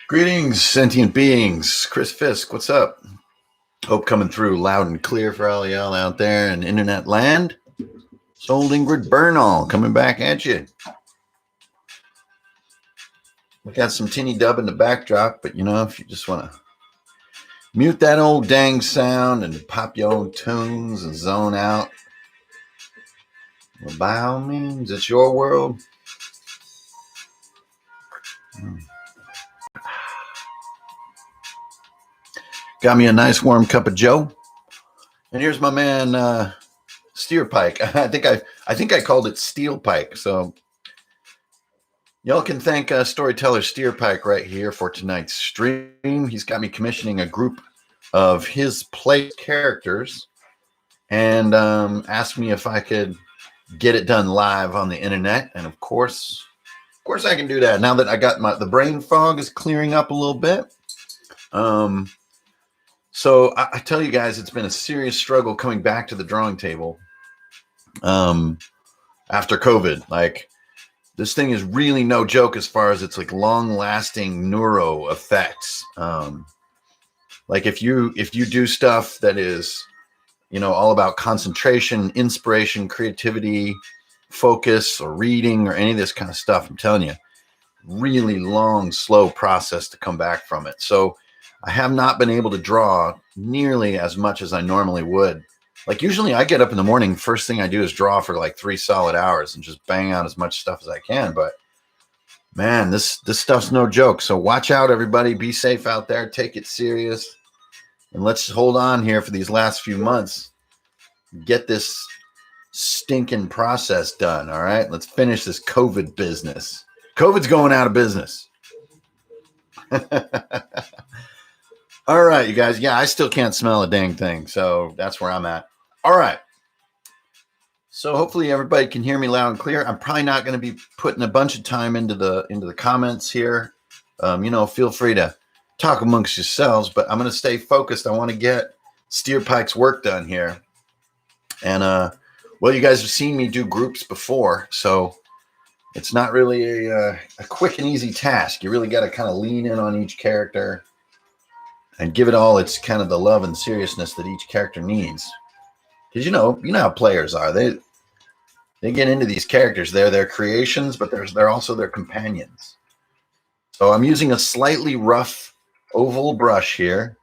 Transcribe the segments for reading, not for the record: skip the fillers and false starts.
Greetings, sentient beings. Chris Fisk, what's up? Hope coming through loud and clear for all y'all out there in internet land. Sold Ingrid Bernal coming back at you. We got some tinny dub in the backdrop, but you know, if you just want to mute that old dang sound and pop your own tunes and zone out, well, by all means, it's your world. Got me a nice warm cup of Joe. And here's my man, Steelpike. I think I called it Steelpike. So y'all can thank storyteller Steelpike right here for tonight's stream. He's got me commissioning a group of his play characters and asked me if I could get it done live on the internet. And of course I can do that now that I got the brain fog is clearing up a little bit. So I tell you guys, it's been a serious struggle coming back to the drawing table after COVID. Like, this thing is really no joke as far as its like long-lasting neuro effects. Like if you do stuff that is, you know, all about concentration, inspiration, creativity, focus, or reading, or any of this kind of stuff, I'm telling you, really long, slow process to come back from it. So I have not been able to draw nearly as much as I normally would. Like usually I get up in the morning, first thing I do is draw for like 3 solid hours and just bang out as much stuff as I can. But man, this stuff's no joke. So watch out, everybody. Be safe out there. Take it serious. And let's hold on here for these last few months. Get this stinking process done. All right. Let's finish this COVID business. COVID's going out of business. All right, you guys. Yeah, I still can't smell a dang thing. So that's where I'm at. All right. So hopefully everybody can hear me loud and clear. I'm probably not going to be putting a bunch of time into the comments here. You know, feel free to talk amongst yourselves, but I'm going to stay focused. I want to get Steelpike's work done here. And, well, you guys have seen me do groups before, so it's not really a quick and easy task. You really got to kind of lean in on each character and give it all its kind of the love and seriousness that each character needs. Because you know how players are. They get into these characters. They're their creations, but they're also their companions. So I'm using a slightly rough oval brush here.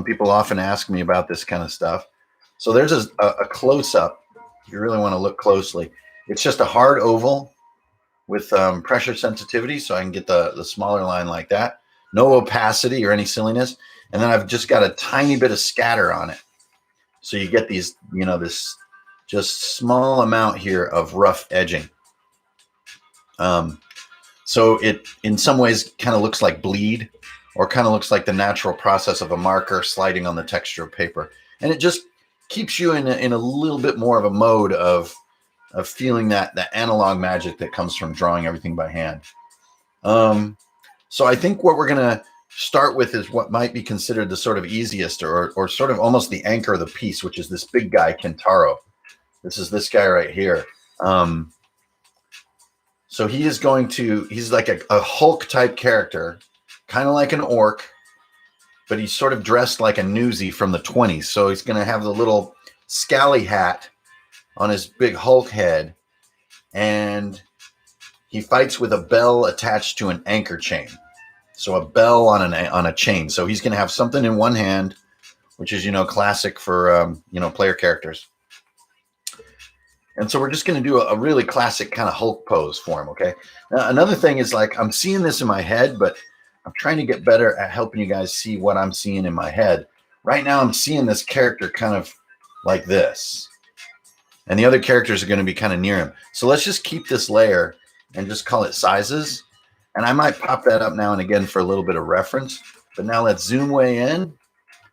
People often ask me about this kind of stuff. So there's a close-up. You really want to look closely. It's just a hard oval with pressure sensitivity, so I can get the smaller line like that. No opacity or any silliness. And then I've just got a tiny bit of scatter on it. So you get these, you know, this just small amount here of rough edging. So it, in some ways, kind of looks like bleed, or kind of looks like the natural process of a marker sliding on the texture of paper. And it just keeps you in a little bit more of a mode of feeling that analog magic that comes from drawing everything by hand. So I think what we're going to start with is what might be considered the sort of easiest or sort of almost the anchor of the piece, which is this big guy, Kentaro. This is this guy right here. So he's like a Hulk type character, kind of like an orc, but he's sort of dressed like a newsie from the 20s. So he's going to have the little scally hat on his big Hulk head, and he fights with a bell attached to an anchor chain. So a bell on a chain. So he's going to have something in one hand, which is, you know, classic for, you know, player characters. And so we're just going to do a really classic kind of Hulk pose for him, okay? Now, another thing is, like, I'm seeing this in my head, but I'm trying to get better at helping you guys see what I'm seeing in my head. Right now, I'm seeing this character kind of like this. And the other characters are going to be kind of near him. So let's just keep this layer and just call it sizes. And I might pop that up now and again for a little bit of reference. But now let's zoom way in. And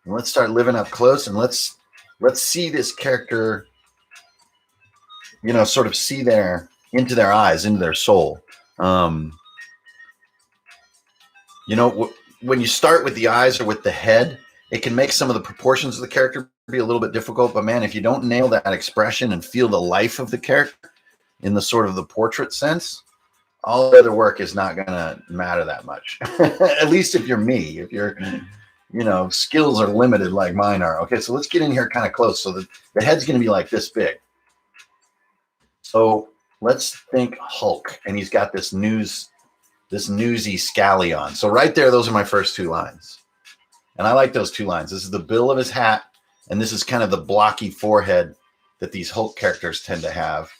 let's start living up close. And let's let's see this character, sort of see into their eyes, into their soul. When you start with the eyes or with the head, it can make some of the proportions of the character be a little bit difficult. But man, if you don't nail that expression and feel the life of the character in the sort of the portrait sense, all the other work is not going to matter that much. At least if you're me, if your skills are limited like mine are. Okay, so let's get in here kind of close. So the head's going to be like this big. So let's think Hulk, and he's got this newsy scally on. So right there, those are my first two lines. And I like those two lines. This is the bill of his hat, and this is kind of the blocky forehead that these Hulk characters tend to have.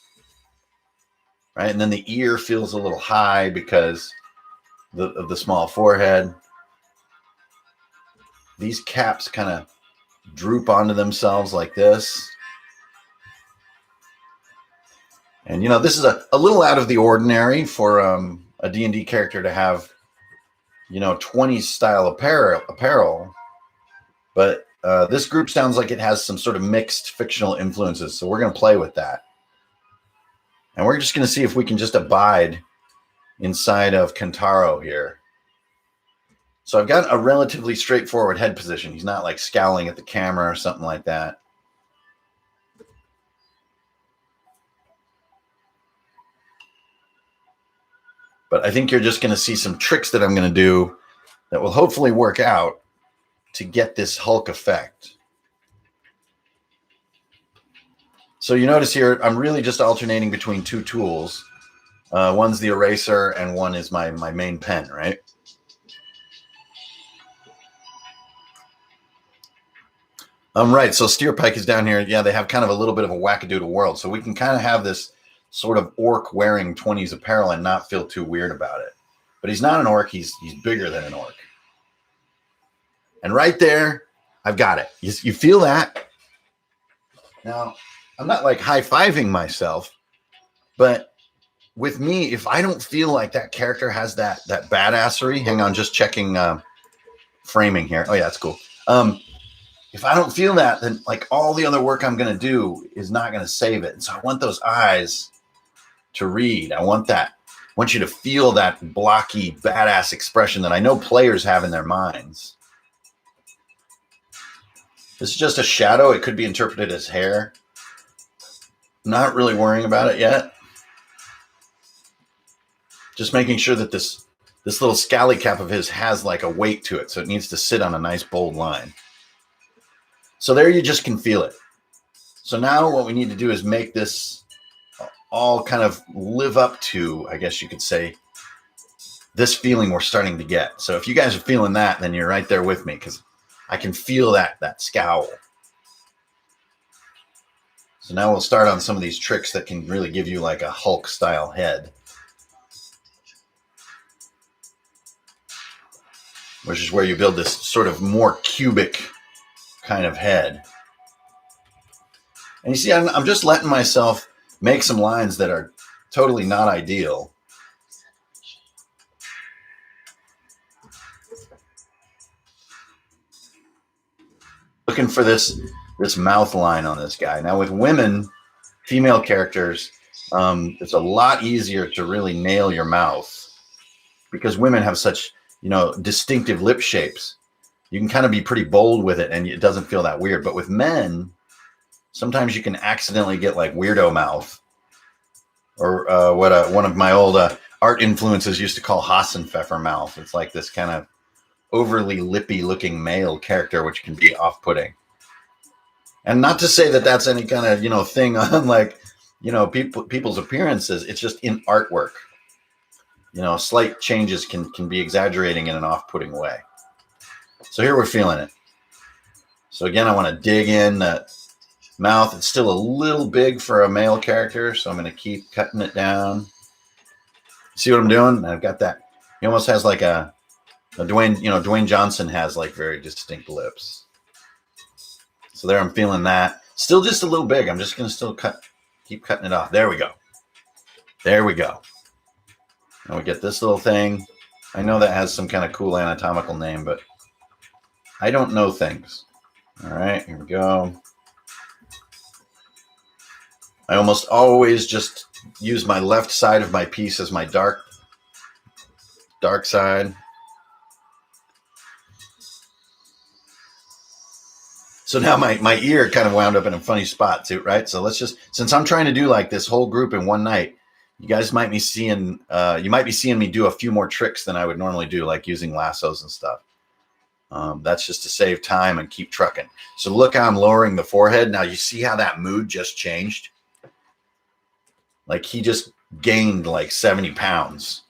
Right? And then the ear feels a little high because of the small forehead. These caps kind of droop onto themselves like this. And, this is a little out of the ordinary for a D&D character to have, 20s style apparel. But this group sounds like it has some sort of mixed fictional influences. So we're going to play with that. And we're just going to see if we can just abide inside of Kentaro here. So I've got a relatively straightforward head position. He's not like scowling at the camera or something like that. But I think you're just going to see some tricks that I'm going to do that will hopefully work out to get this Hulk effect. So you notice here, I'm really just alternating between two tools. One's the eraser and one is my main pen, right? Right, so Steelpike is down here. Yeah, they have kind of a little bit of a wackadoodle world. So we can kind of have this sort of orc wearing 20s apparel and not feel too weird about it. But he's not an orc. He's bigger than an orc. And right there, I've got it. You feel that? Now, I'm not like high-fiving myself, but with me, if I don't feel like that character has that badassery, hang on, just checking framing here. Oh, yeah, that's cool. If I don't feel that, then like all the other work I'm going to do is not going to save it. And so I want those eyes to read. I want you to feel that blocky, badass expression that I know players have in their minds. This is just a shadow. It could be interpreted as hair. Not really worrying about it yet. Just making sure that this little scally cap of his has like a weight to it. So it needs to sit on a nice bold line. So there you just can feel it. So now what we need to do is make this all kind of live up to, I guess you could say, this feeling we're starting to get. So if you guys are feeling that, then you're right there with me because I can feel that scowl. So now we'll start on some of these tricks that can really give you like a Hulk style head. Which is where you build this sort of more cubic kind of head. And you see, I'm just letting myself make some lines that are totally not ideal. Looking for this mouth line on this guy. Now with women, female characters, it's a lot easier to really nail your mouth because women have such, distinctive lip shapes. You can kind of be pretty bold with it and it doesn't feel that weird. But with men, sometimes you can accidentally get like weirdo mouth or what one of my old art influences used to call Hassenpfeffer mouth. It's like this kind of overly lippy looking male character, which can be off-putting. And not to say that that's any kind of, thing on like, people's appearances. It's just in artwork. Slight changes can be exaggerating in an off-putting way. So here we're feeling it. So again, I want to dig in that mouth. It's still a little big for a male character, so I'm going to keep cutting it down. See what I'm doing? I've got that. He almost has like a Dwayne Johnson has like very distinct lips. So there I'm feeling that. Still just a little big. I'm just going to still keep cutting it off. There we go. There we go. And we get this little thing. I know that has some kind of cool anatomical name, but I don't know things. All right, here we go. I almost always just use my left side of my piece as my dark side. So now my ear kind of wound up in a funny spot too, right? So let's just, since I'm trying to do like this whole group in one night, you guys might be seeing, you might be seeing me do a few more tricks than I would normally do, like using lassos and stuff. That's just to save time and keep trucking. So look how I'm lowering the forehead. Now you see how that mood just changed? Like he just gained like 70 pounds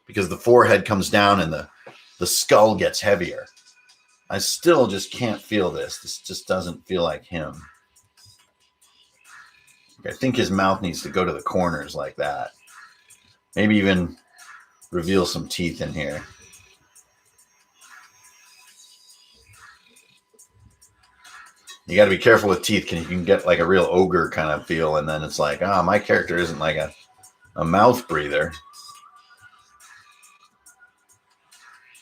because the forehead comes down and the skull gets heavier. I still just can't feel this. This just doesn't feel like him. I think his mouth needs to go to the corners like that. Maybe even reveal some teeth in here. You got to be careful with teeth. You can get like a real ogre kind of feel, and then it's like, oh, my character isn't like a mouth breather.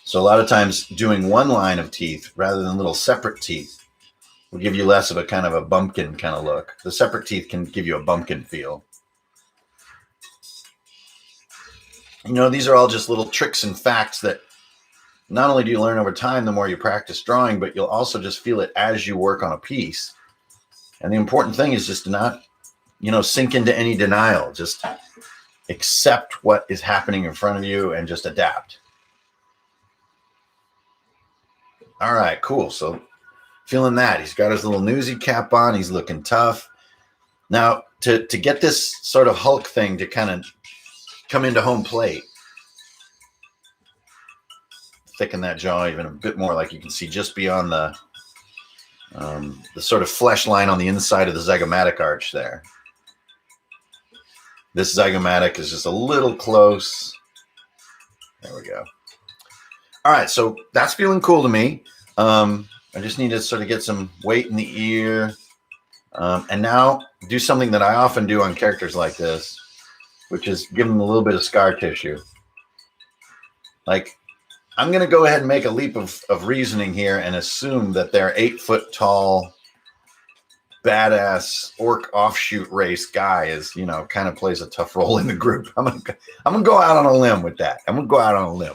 So a lot of times doing one line of teeth rather than little separate teeth will give you less of a kind of a bumpkin kind of look. The separate teeth can give you a bumpkin feel. You know, these are all just little tricks and facts that not only do you learn over time the more you practice drawing, but you'll also just feel it as you work on a piece. And the important thing is just to not, sink into any denial. Just accept what is happening in front of you and just adapt. All right, cool. So feeling that. He's got his little newsy cap on. He's looking tough. Now, to get this sort of Hulk thing to kind of come into home plate, thicken that jaw even a bit more, like you can see just beyond the sort of flesh line on the inside of the zygomatic arch there. This zygomatic is just a little close. There we go. All right, so that's feeling cool to me. I just need to sort of get some weight in the ear. And now do something that I often do on characters like this, which is give them a little bit of scar tissue. Like, I'm going to go ahead and make a leap of reasoning here and assume that their 8-foot tall, badass orc offshoot race guy is, kind of plays a tough role in the group. I'm gonna go out on a limb with that. I'm gonna go out on a limb.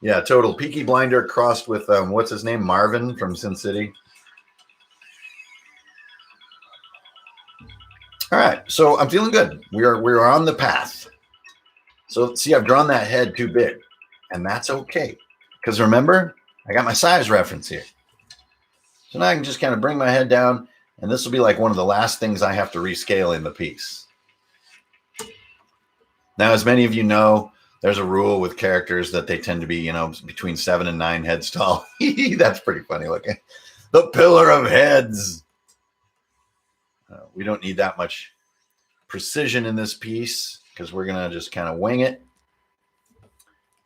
Yeah, total Peaky Blinder crossed with what's his name, Marvin from Sin City. All right, so I'm feeling good. We're on the path. So see, I've drawn that head too big, and that's okay, because remember, I got my size reference here. So now I can just kind of bring my head down, and this will be like one of the last things I have to rescale in the piece. Now, as many of you know, there's a rule with characters that they tend to be, between 7 and 9 heads tall. That's pretty funny looking. The pillar of heads. We don't need that much precision in this piece because we're going to just kind of wing it.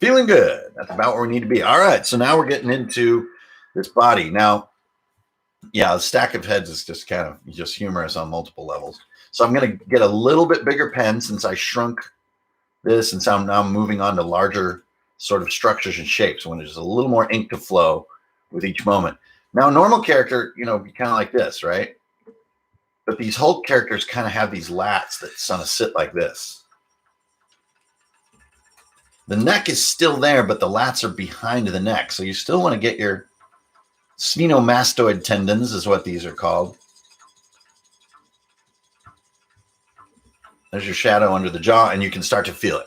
Feeling good. That's about where we need to be. All right, so now we're getting into this body. Now, yeah, the stack of heads is just kind of just humorous on multiple levels. So I'm going to get a little bit bigger pen since I shrunk this, and so I'm now moving on to larger sort of structures and shapes when there's a little more ink to flow with each moment. Now, a normal character, be kind of like this, right? But these Hulk characters kind of have these lats that sort of sit like this. The neck is still there, but the lats are behind the neck. So you still want to get your sphenomastoid tendons is what these are called. There's your shadow under the jaw, and you can start to feel it.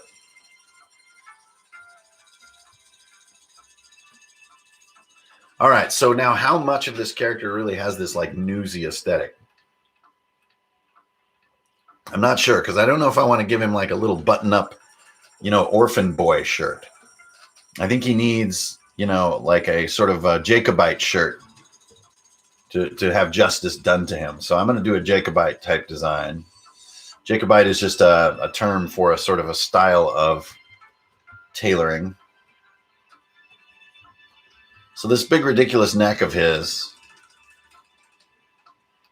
All right, so now how much of this character really has this like newsy aesthetic? I'm not sure, because I don't know if I want to give him like a little button-up, orphan boy shirt. I think he needs, like a sort of a Jacobite shirt to have justice done to him. So I'm going to do a Jacobite type design. Jacobite is just a term for a sort of a style of tailoring. So this big ridiculous neck of his,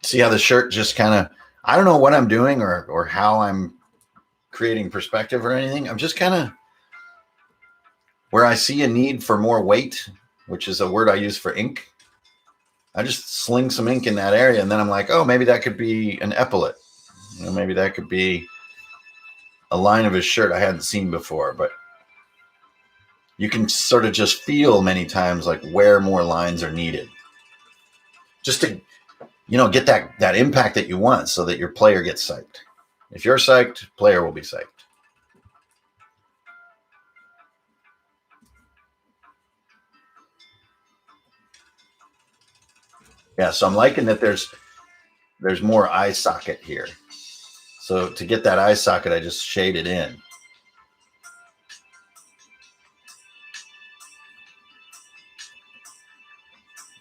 see how the shirt just kind of, I don't know what I'm doing or how I'm creating perspective or anything. I'm just kind of, where I see a need for more weight, which is a word I use for ink, I just sling some ink in that area, and then I'm like, oh, maybe that could be an epaulet. Maybe that could be a line of his shirt I hadn't seen before. But you can sort of just feel many times like where more lines are needed, just to get that impact that you want, so that your player gets psyched. If you're psyched, player will be psyched. Yeah, so I'm liking that there's more eye socket here. So to get that eye socket, I just shade it in.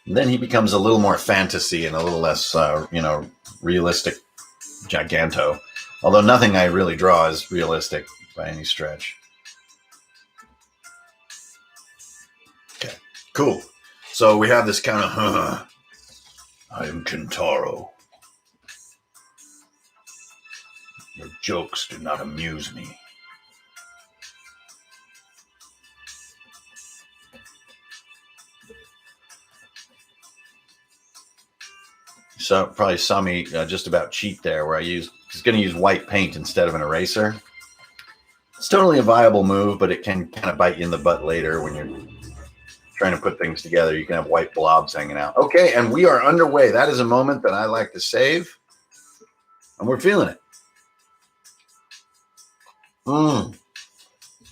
And then he becomes a little more fantasy and a little less, realistic Giganto. Although nothing I really draw is realistic by any stretch. Okay, cool. So we have this kind of, I am Kentaro. Your jokes do not amuse me. So probably saw me just about cheat there, where I was going to use white paint instead of an eraser. It's totally a viable move, but it can kind of bite you in the butt later when you're trying to put things together. You can have white blobs hanging out. Okay, and we are underway. That is a moment that I like to save, and we're feeling it.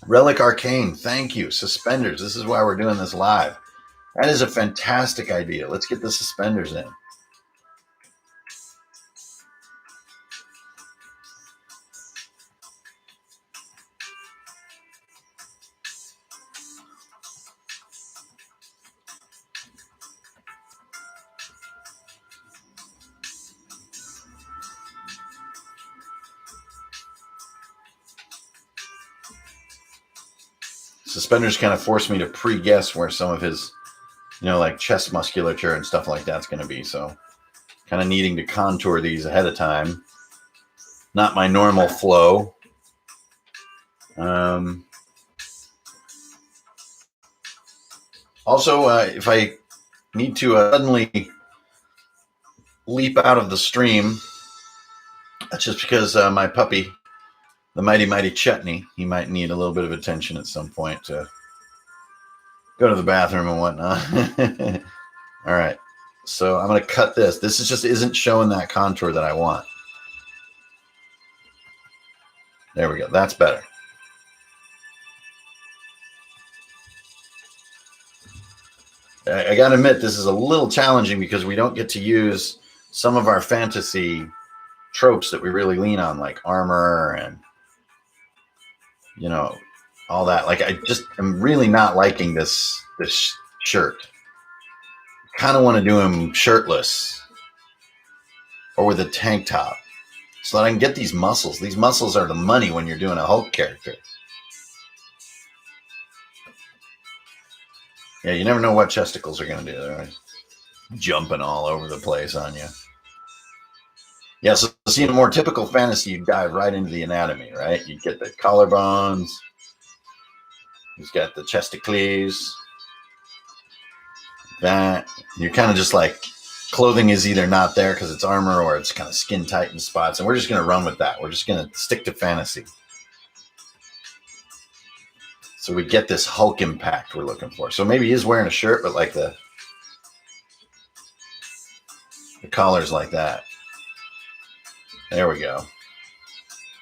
Relic Arcane, thank you. Suspenders, this is why we're doing this live. That is a fantastic idea. Let's get the suspenders in. Suspenders kind of force me to pre-guess where some of his, like chest musculature and stuff like that's going to be. So kind of needing to contour these ahead of time. Not my normal flow. Also, if I need to suddenly leap out of the stream, that's just because my puppy, the mighty, mighty Chutney, he might need a little bit of attention at some point to go to the bathroom and whatnot. All right. So I'm going to cut this. This just isn't showing that contour that I want. There we go. That's better. I got to admit, this is a little challenging because we don't get to use some of our fantasy tropes that we really lean on, like armor and all that. Like, I just am really not liking this shirt. Kind of want to do him shirtless or with a tank top so that I can get these muscles. These muscles are the money when you're doing a Hulk character. Yeah, you never know what chesticles are going to do. They're right? Jumping all over the place on you. Yeah, so see, in a more typical fantasy, you dive right into the anatomy, right? You get the collarbones. He's got the chesticles. That. You're kind of just like, clothing is either not there because it's armor or it's kind of skin tight in spots. And we're just going to run with that. We're just going to stick to fantasy. So we get this Hulk impact we're looking for. So maybe he is wearing a shirt, but like the collar's like that. There we go.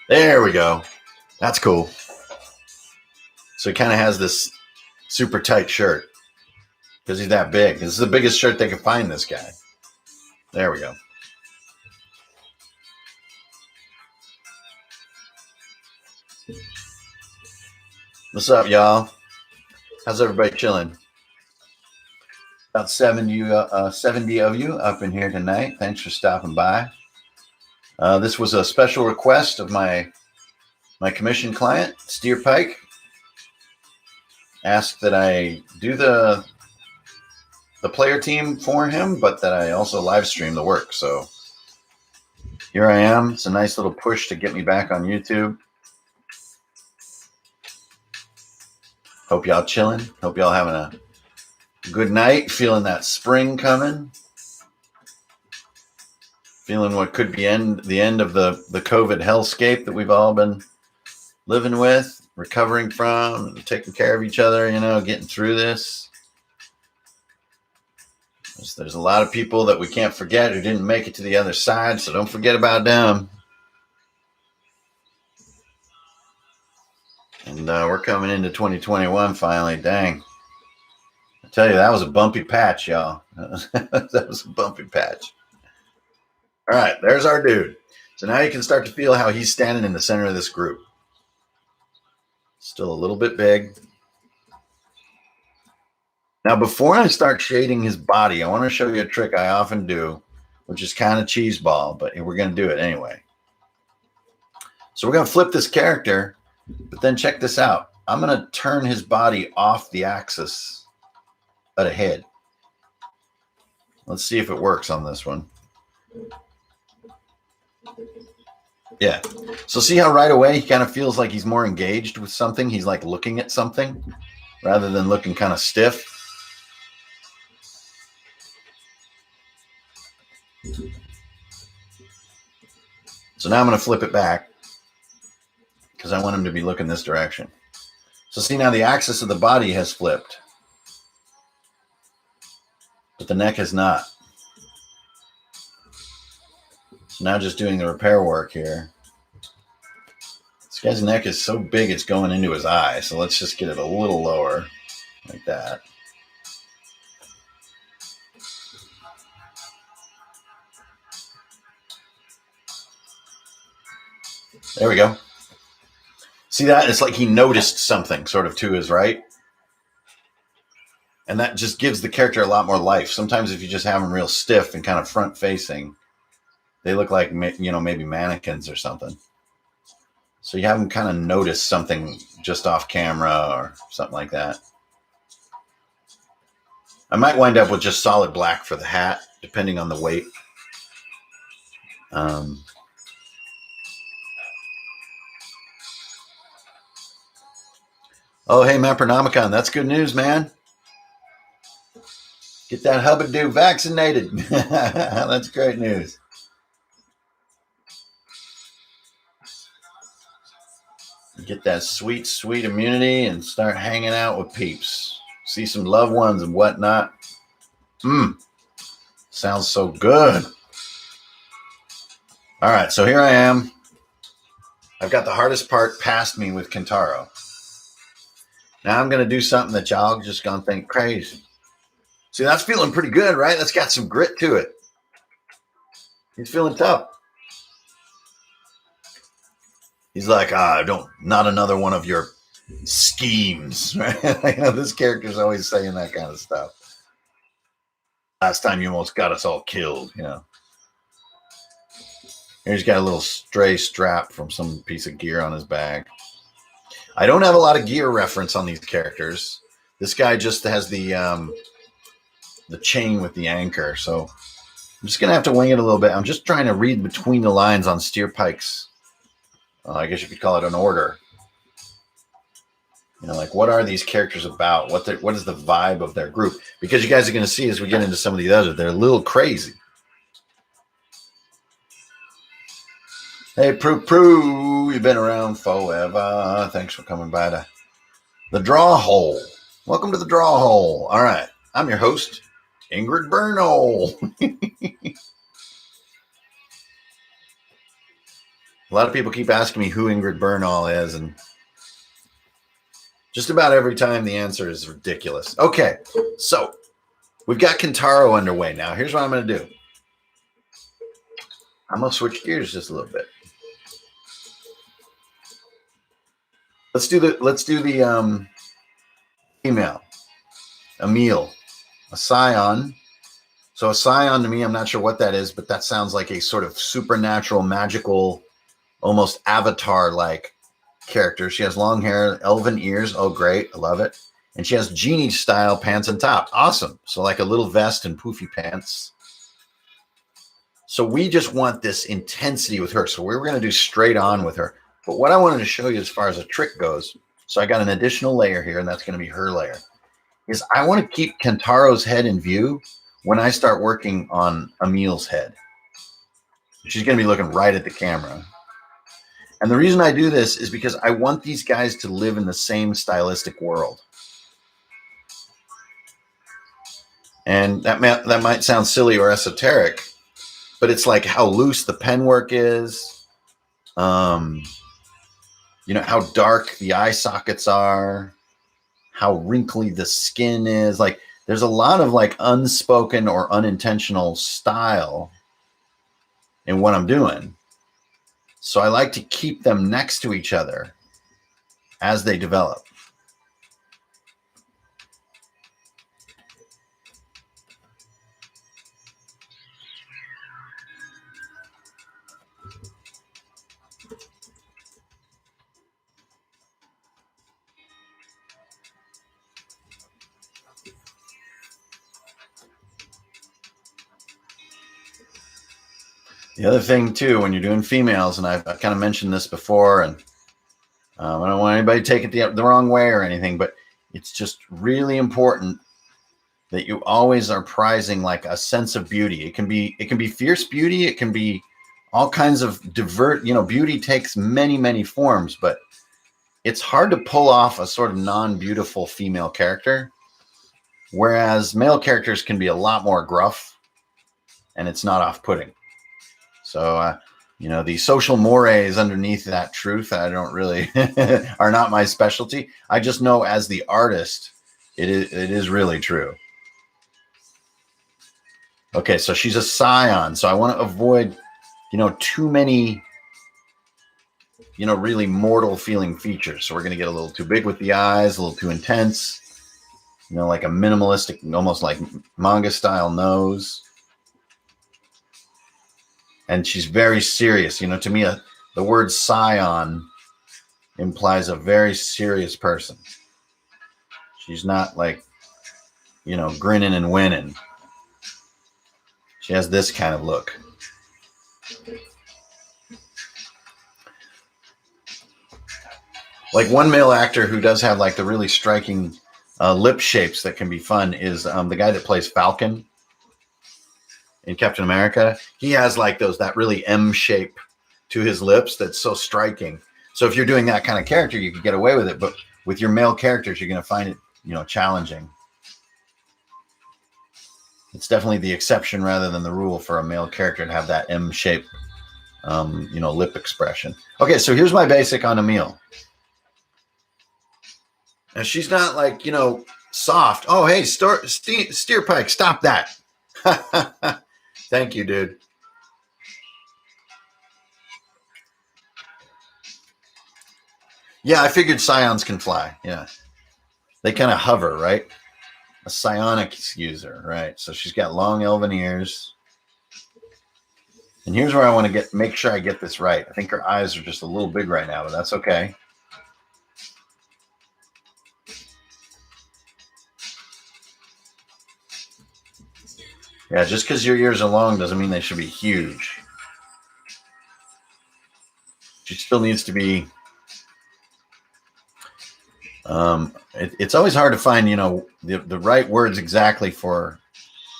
There we go. That's cool. So he kind of has this super tight shirt because he's that big. This is the biggest shirt they can find, this guy. There we go. What's up, y'all? How's everybody chilling? About 70 of you up in here tonight. Thanks for stopping by. This was a special request of my commission client, Steelpike. Asked that I do the player team for him, but that I also live stream the work. So here I am. It's a nice little push to get me back on YouTube. Hope y'all chilling. Hope y'all having a good night. Feeling that spring coming. Feeling what could be the end of the COVID hellscape that we've all been living with, recovering from, taking care of each other, getting through this. There's a lot of people that we can't forget who didn't make it to the other side, so don't forget about them. And we're coming into 2021 finally. Dang. I tell you, that was a bumpy patch, y'all. That was a bumpy patch. All right, there's our dude. So now you can start to feel how he's standing in the center of this group. Still a little bit big. Now, before I start shading his body, I want to show you a trick I often do, which is kind of cheeseball, but we're going to do it anyway. So we're going to flip this character, but then check this out. I'm going to turn his body off the axis of the head. Let's see if it works on this one. Yeah. So see how right away he kind of feels like he's more engaged with something. He's like looking at something rather than looking kind of stiff. So now I'm going to flip it back because I want him to be looking this direction. So see, now the axis of the body has flipped, but the neck has not. So now just doing the repair work here. This guy's neck is so big it's going into his eye. So let's just get it a little lower like that. There we go. See that? It's like he noticed something sort of to his right. And that just gives the character a lot more life. Sometimes if you just have them real stiff and kind of front facing, they look like, maybe mannequins or something. So you have them kind of notice something just off camera or something like that. I might wind up with just solid black for the hat, depending on the weight. Oh, hey, Mampernomicon, that's good news, man. Get that hubbadoo vaccinated. That's great news. Get that sweet, sweet immunity and start hanging out with peeps. See some loved ones and whatnot. Sounds so good. All right, so here I am. I've got the hardest part past me with Kentaro. Now I'm going to do something that y'all just going to think crazy. See, that's feeling pretty good, right? That's got some grit to it. He's feeling tough. He's like, not another one of your schemes, right? This character's always saying that kind of stuff. Last time you almost got us all killed, Here he's got a little stray strap from some piece of gear on his back. I don't have a lot of gear reference on these characters. This guy just has the chain with the anchor, so I'm just going to have to wing it a little bit. I'm just trying to read between the lines on Steelpike's, I guess you could call it an order. Like what are these characters about? What is the vibe of their group? Because you guys are going to see as we get into some of the others, they're a little crazy. Hey, Prue, you've been around forever. Thanks for coming by to the Draw Hole. Welcome to the Draw Hole. All right, I'm your host, Ingrid Bernal. A lot of people keep asking me who Ingrid Bernal is, and just about every time the answer is ridiculous. Okay, so we've got Kentaro underway now. Here's what I'm going to do. I'm going to switch gears just a little bit. Let's do the female, Emil, a scion. So a scion to me, I'm not sure what that is, but that sounds like a sort of supernatural, magical, almost avatar-like character. She has long hair, elven ears. Oh, great. I love it. And she has genie-style pants and top. Awesome. So like a little vest and poofy pants. So we just want this intensity with her. So we're going to do straight on with her. But what I wanted to show you as far as a trick goes, so I got an additional layer here, and that's going to be her layer, is I want to keep Kentaro's head in view when I start working on Emil's head. She's going to be looking right at the camera. And the reason I do this is because I want these guys to live in the same stylistic world. And that might sound silly or esoteric, but it's like how loose the pen work is. You know, how dark the eye sockets are, how wrinkly the skin is. Like, there's a lot of like unspoken or unintentional style in what I'm doing. So I like to keep them next to each other as they develop. The other thing too, when you're doing females, and I've kind of mentioned this before, and I don't want anybody to take it the wrong way or anything, but it's just really important that you always are prizing like a sense of beauty. It can be fierce beauty. It can be all kinds of beauty takes many, many forms, but it's hard to pull off a sort of non-beautiful female character, whereas male characters can be a lot more gruff and it's not off-putting. So, the social mores underneath that truth, I don't really are not my specialty. I just know as the artist, it is really true. Okay, so she's a scion. So I want to avoid, too many, really mortal feeling features. So we're going to get a little too big with the eyes, a little too intense, like a minimalistic, almost like manga style nose. And she's very serious. To me, the word scion implies a very serious person. She's not like, grinning and winning. She has this kind of look. Like one male actor who does have like the really striking lip shapes that can be fun is the guy that plays Falcon in Captain America. He has like that really M shape to his lips that's so striking. So if you're doing that kind of character, you can get away with it. But with your male characters, you're going to find it, challenging. It's definitely the exception rather than the rule for a male character to have that M shape, lip expression. Okay, so here's my basic on Emil. Now she's not like, soft. Oh, hey, Steelpike, stop that. Thank you, dude. Yeah, I figured scions can fly. Yeah. They kind of hover, right? A psionics user, right? So she's got long elven ears. And here's where I want to make sure I get this right. I think her eyes are just a little big right now, but that's okay. Yeah, just because your ears are long doesn't mean they should be huge. She still needs to be. It's always hard to find, the right words exactly for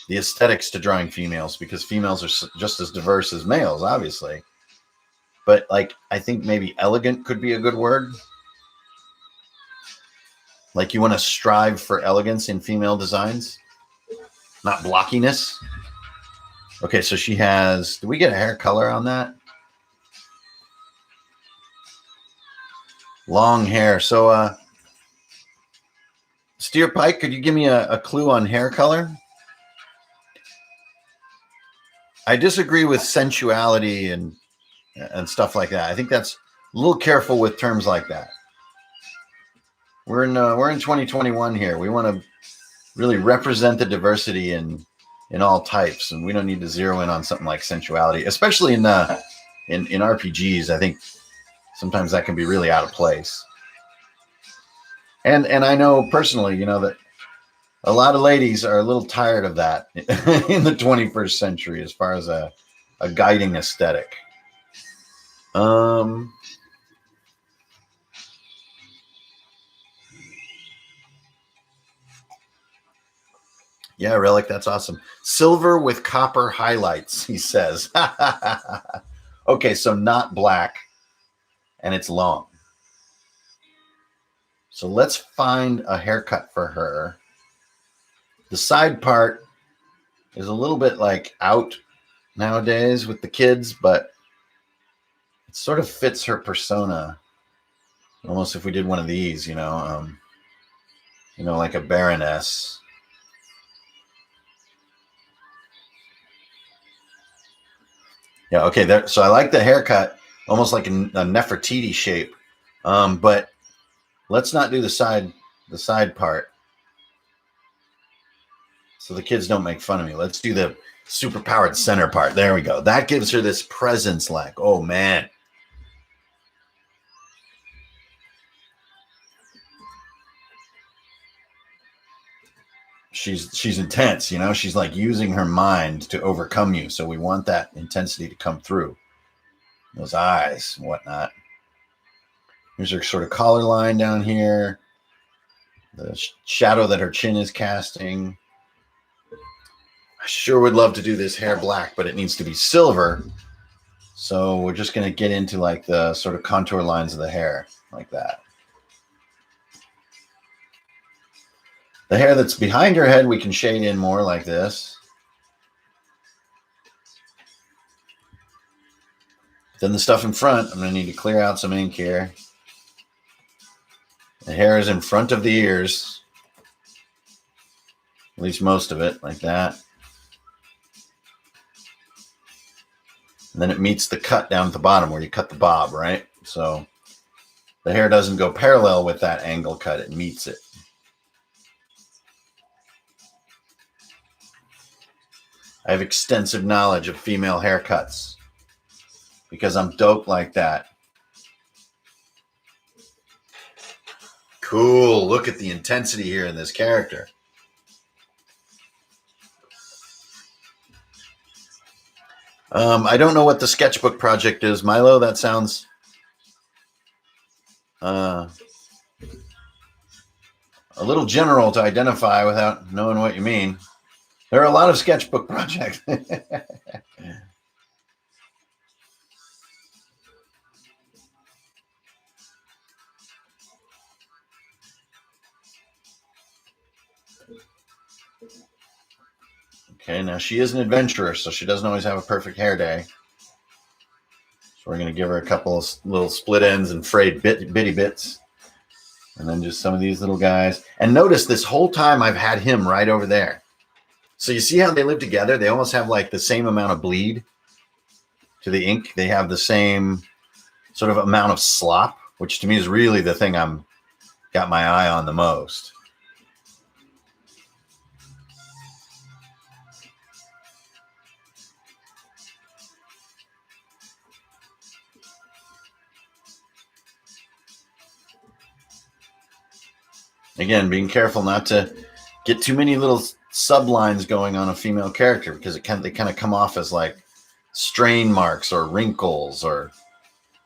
the aesthetics to drawing females, because females are just as diverse as males, obviously. But like, I think maybe elegant could be a good word. Like you want to strive for elegance in female designs, not blockiness. Okay, so she has, do we get a hair color on that? Long hair. So, Steelpike, could you give me a clue on hair color? I disagree with sensuality and stuff like that. I think that's a little careful with terms like that. We're in 2021 here. We want to really represent the diversity in all types, and we don't need to zero in on something like sensuality, especially in RPGs. I think sometimes that can be really out of place. And I know personally, that a lot of ladies are a little tired of that in the 21st century as far as a guiding aesthetic. Yeah, Relic, that's awesome. Silver with copper highlights, he says. Okay, so not black, and it's long. So let's find a haircut for her. The side part is a little bit like out nowadays with the kids, but it sort of fits her persona. Almost if we did one of these, like a baroness. Yeah, okay. There. So I like the haircut, almost like a Nefertiti shape. But let's not do the side part, so the kids don't make fun of me. Let's do the super powered center part. There we go. That gives her this presence, like, oh man. She's intense, she's like using her mind to overcome you. So we want that intensity to come through. Those eyes and whatnot. Here's her sort of collar line down here. The shadow that her chin is casting. I sure would love to do this hair black, but it needs to be silver. So we're just going to get into like the sort of contour lines of the hair like that. The hair that's behind her head, we can shade in more like this. Then the stuff in front, I'm going to need to clear out some ink here. The hair is in front of the ears. At least most of it, like that. And then it meets the cut down at the bottom where you cut the bob, right? So the hair doesn't go parallel with that angle cut. It meets it. I have extensive knowledge of female haircuts because I'm dope like that. Cool. Look at the intensity here in this character. I don't know what the sketchbook project is, Milo. That sounds a little general to identify without knowing what you mean. There are a lot of sketchbook projects. Okay, now she is an adventurer, so she doesn't always have a perfect hair day. So we're going to give her a couple of little split ends and frayed bitty bits. And then just some of these little guys. And notice this whole time I've had him right over there. So you see how they live together? They almost have like the same amount of bleed to the ink. They have the same sort of amount of slop, which to me is really the thing I'm got my eye on the most. Again, being careful not to get too many little sublines going on a female character because they kind of come off as like strain marks or wrinkles or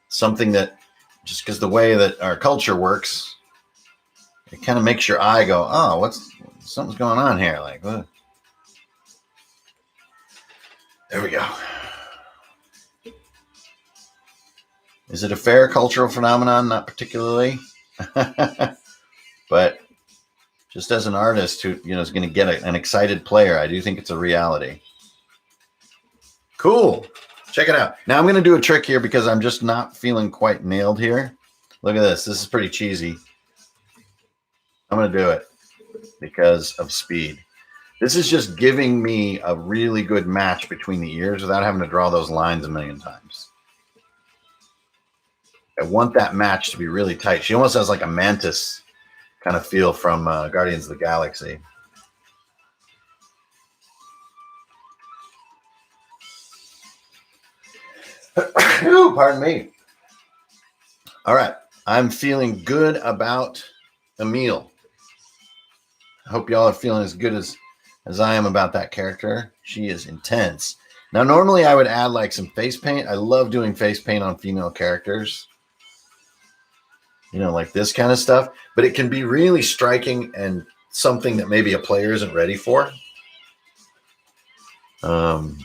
something that just because the way that our culture works, it kind of makes your eye go, oh, something's going on here. Like, what? There we go. Is it a fair cultural phenomenon? Not particularly. But just as an artist who is going to get an excited player, I do think it's a reality. Cool. Check it out. Now I'm going to do a trick here because I'm just not feeling quite nailed here. Look at this. This is pretty cheesy. I'm going to do it because of speed. This is just giving me a really good match between the ears without having to draw those lines a million times. I want that match to be really tight. She almost has like a mantis kind of feel from Guardians of the Galaxy. Ooh, pardon me. All right. I'm feeling good about Emil. I hope y'all are feeling as good as I am about that character. She is intense. Now, normally I would add like some face paint. I love doing face paint on female characters. Like this kind of stuff. But it can be really striking and something that maybe a player isn't ready for. I've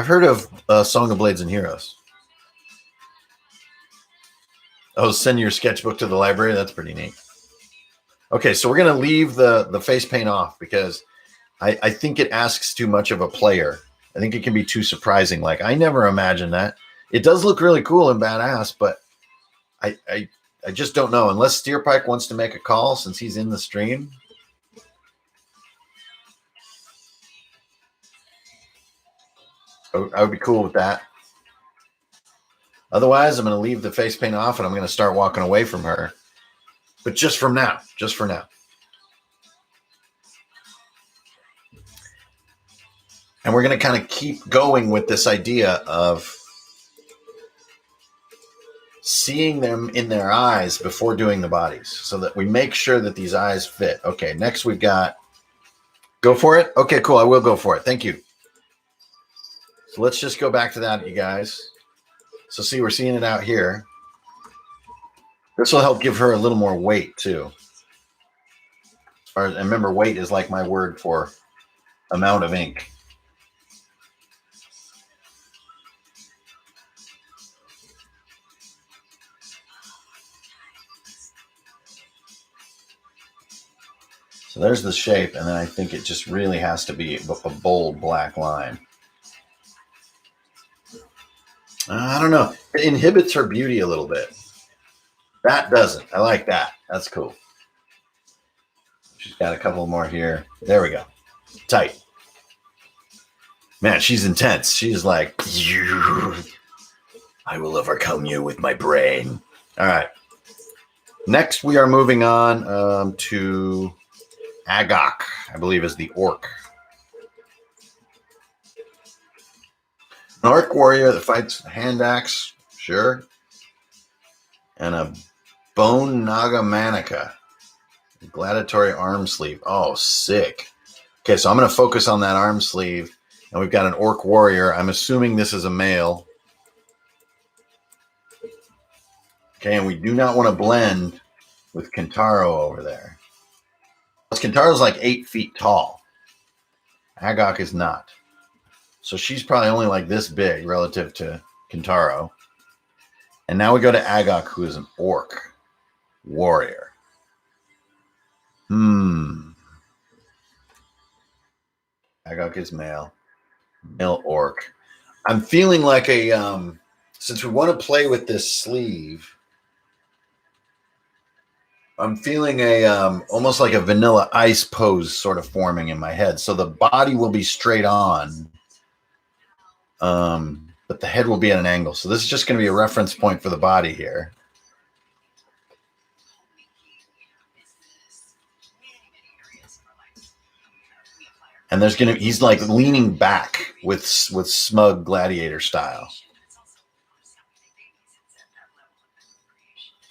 heard of Song of Blades and Heroes. Oh, send your sketchbook to the library. That's pretty neat. Okay, so we're going to leave the face paint off because I think it asks too much of a player. I think it can be too surprising. Like, I never imagined that. It does look really cool and badass, but I just don't know. Unless Steelpike wants to make a call since he's in the stream. I would be cool with that. Otherwise, I'm going to leave the face paint off and I'm going to start walking away from her. But just from now, just for now. And we're going to kind of keep going with this idea of seeing them in their eyes before doing the bodies so that we make sure that these eyes fit. Okay, next we've got, go for it? Okay, cool. I will go for it. Thank you. So let's just go back to that, you guys. So see, we're seeing it out here. This will help give her a little more weight too. And remember, weight is like my word for amount of ink. So there's the shape, and then I think it just really has to be a bold black line. I don't know. It inhibits her beauty a little bit. That doesn't. I like that. That's cool. She's got a couple more here. There we go. Tight. Man, she's intense. She's like, I will overcome you with my brain. All right. Next, we are moving on to Agoc, I believe is the orc. An orc warrior that fights hand axe, sure. And a bone naga manica. Gladiatory arm sleeve. Oh, sick. Okay, so I'm going to focus on that arm sleeve. And we've got an orc warrior. I'm assuming this is a male. Okay, and we do not want to blend with Kentaro over there. Kentaro's like 8 feet tall. Agoc is not. So she's probably only like this big relative to Kentaro. And now we go to Agoc, who is an orc warrior. Agoc is male. Male orc. I'm feeling like a, since we want to play with this sleeve, I'm feeling a almost like a vanilla ice pose sort of forming in my head. So the body will be straight on, but the head will be at an angle. So this is just going to be a reference point for the body here. And there's going to, he's like leaning back with smug gladiator style.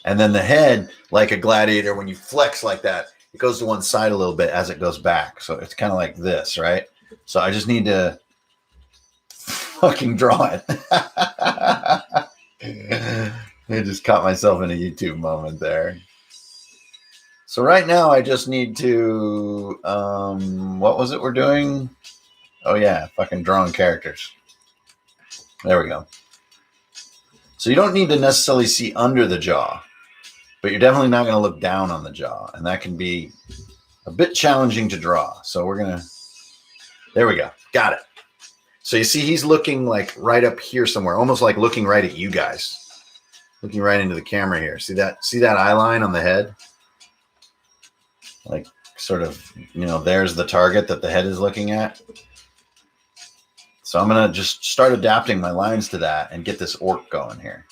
And then the head, like a gladiator, when you flex like that, it goes to one side a little bit as it goes back. So it's kind of like this, right? So I just need to fucking draw it. I just caught myself in a YouTube moment there. So right now I just need to, what was it we're doing? Oh yeah, fucking drawing characters. There we go. So you don't need to necessarily see under the jaw, but you're definitely not going to look down on the jaw. And that can be a bit challenging to draw. So we're going to, there we go. Got it. So you see, he's looking like right up here somewhere, almost like looking right at you guys, looking right into the camera here. See that eye line on the head? Like sort of, you know, there's the target that the head is looking at. So I'm going to just start adapting my lines to that and get this orc going here.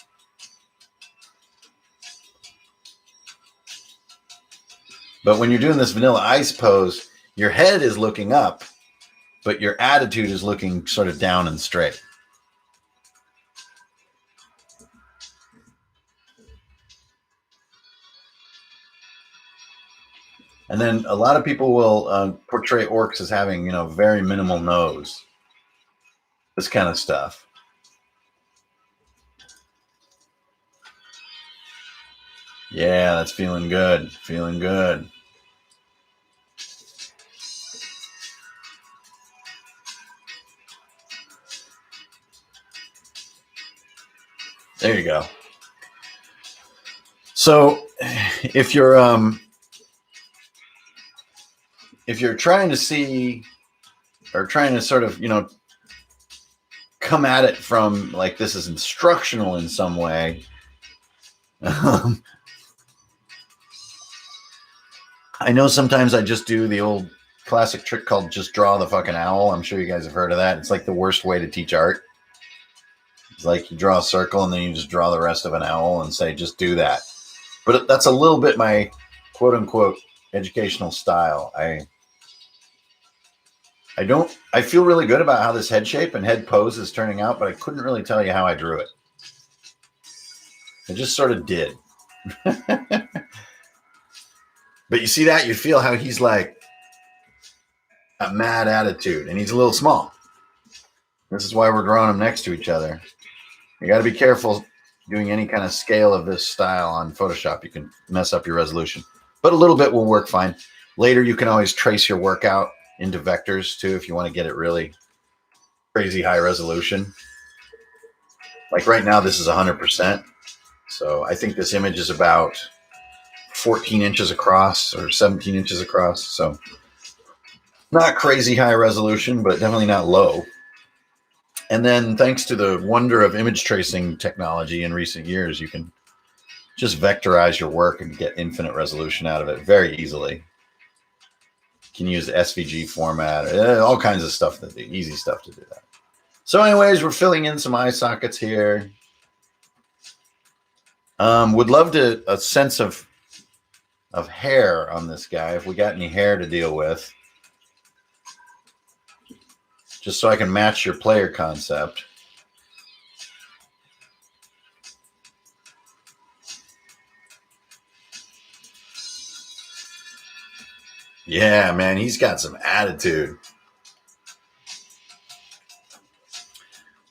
But when you're doing this vanilla ice pose, your head is looking up, but your attitude is looking sort of down and straight. And then a lot of people will portray orcs as having, you know, very minimal nose. This kind of stuff. Yeah, that's feeling good. Feeling good. There you go. So if you're trying to see or trying to sort of, come at it from like this is instructional in some way, I know sometimes I just do the old classic trick called just draw the fucking owl. I'm sure you guys have heard of that. It's like the worst way to teach art. It's like you draw a circle and then you just draw the rest of an owl and say, just do that. But that's a little bit my quote unquote educational style. I feel really good about how this head shape and head pose is turning out, but I couldn't really tell you how I drew it. I just sort of did. But you see that? You feel how he's like a mad attitude, and he's a little small. This is why we're drawing them next to each other. You got to be careful doing any kind of scale of this style on Photoshop. You can mess up your resolution, but a little bit will work fine. Later, you can always trace your work out into vectors too if you want to get it really crazy high resolution. Like right now, this is 100%. So I think this image is about 14 inches across or 17 inches across. So not crazy high resolution, but definitely not low. And then thanks to the wonder of image tracing technology in recent years, you can just vectorize your work and get infinite resolution out of it very easily. You can use SVG format, all kinds of stuff, easy stuff to do that. So anyways, we're filling in some eye sockets here. Would love a sense of hair on this guy, if we got any hair to deal with. Just so I can match your player concept. Yeah, man, he's got some attitude.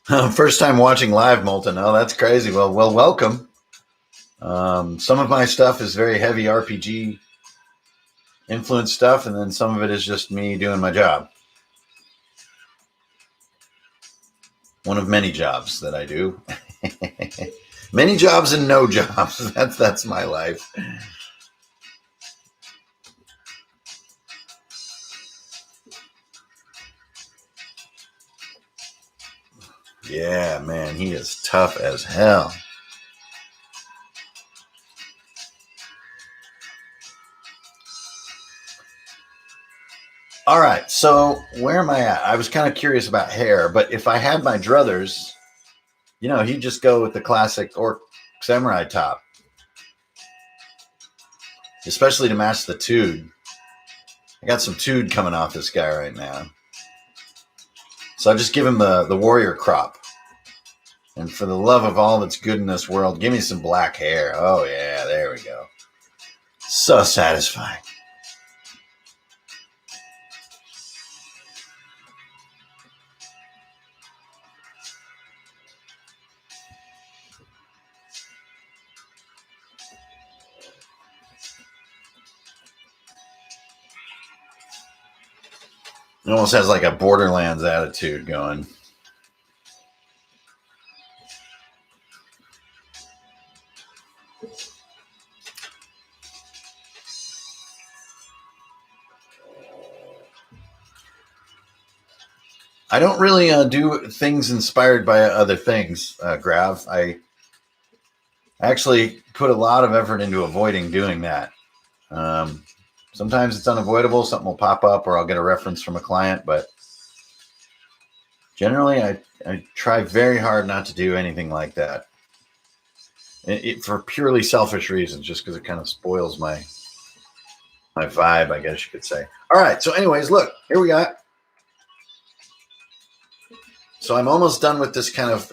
First time watching live, Molten. Oh, that's crazy. Well, welcome. Some of my stuff is very heavy RPG influence stuff, and then some of it is just me doing my job. One of many jobs that I do. Many jobs and no jobs. That's my life. Yeah, man, he is tough as hell. All right, so where am I at? I was kind of curious about hair, but if I had my druthers, he'd just go with the classic orc samurai top, especially to match the tood. I got some tood coming off this guy right now. So I just give him the warrior crop. And for the love of all that's good in this world, give me some black hair. Oh, yeah, there we go. So satisfying. It almost has like a Borderlands attitude going. I don't really do things inspired by other things, Grav. I actually put a lot of effort into avoiding doing that. Sometimes it's unavoidable. Something will pop up or I'll get a reference from a client, but generally I try very hard not to do anything like that. For purely selfish reasons, just because it kind of spoils my vibe, I guess you could say. All right, so anyways, look, here we got. So I'm almost done with this kind of,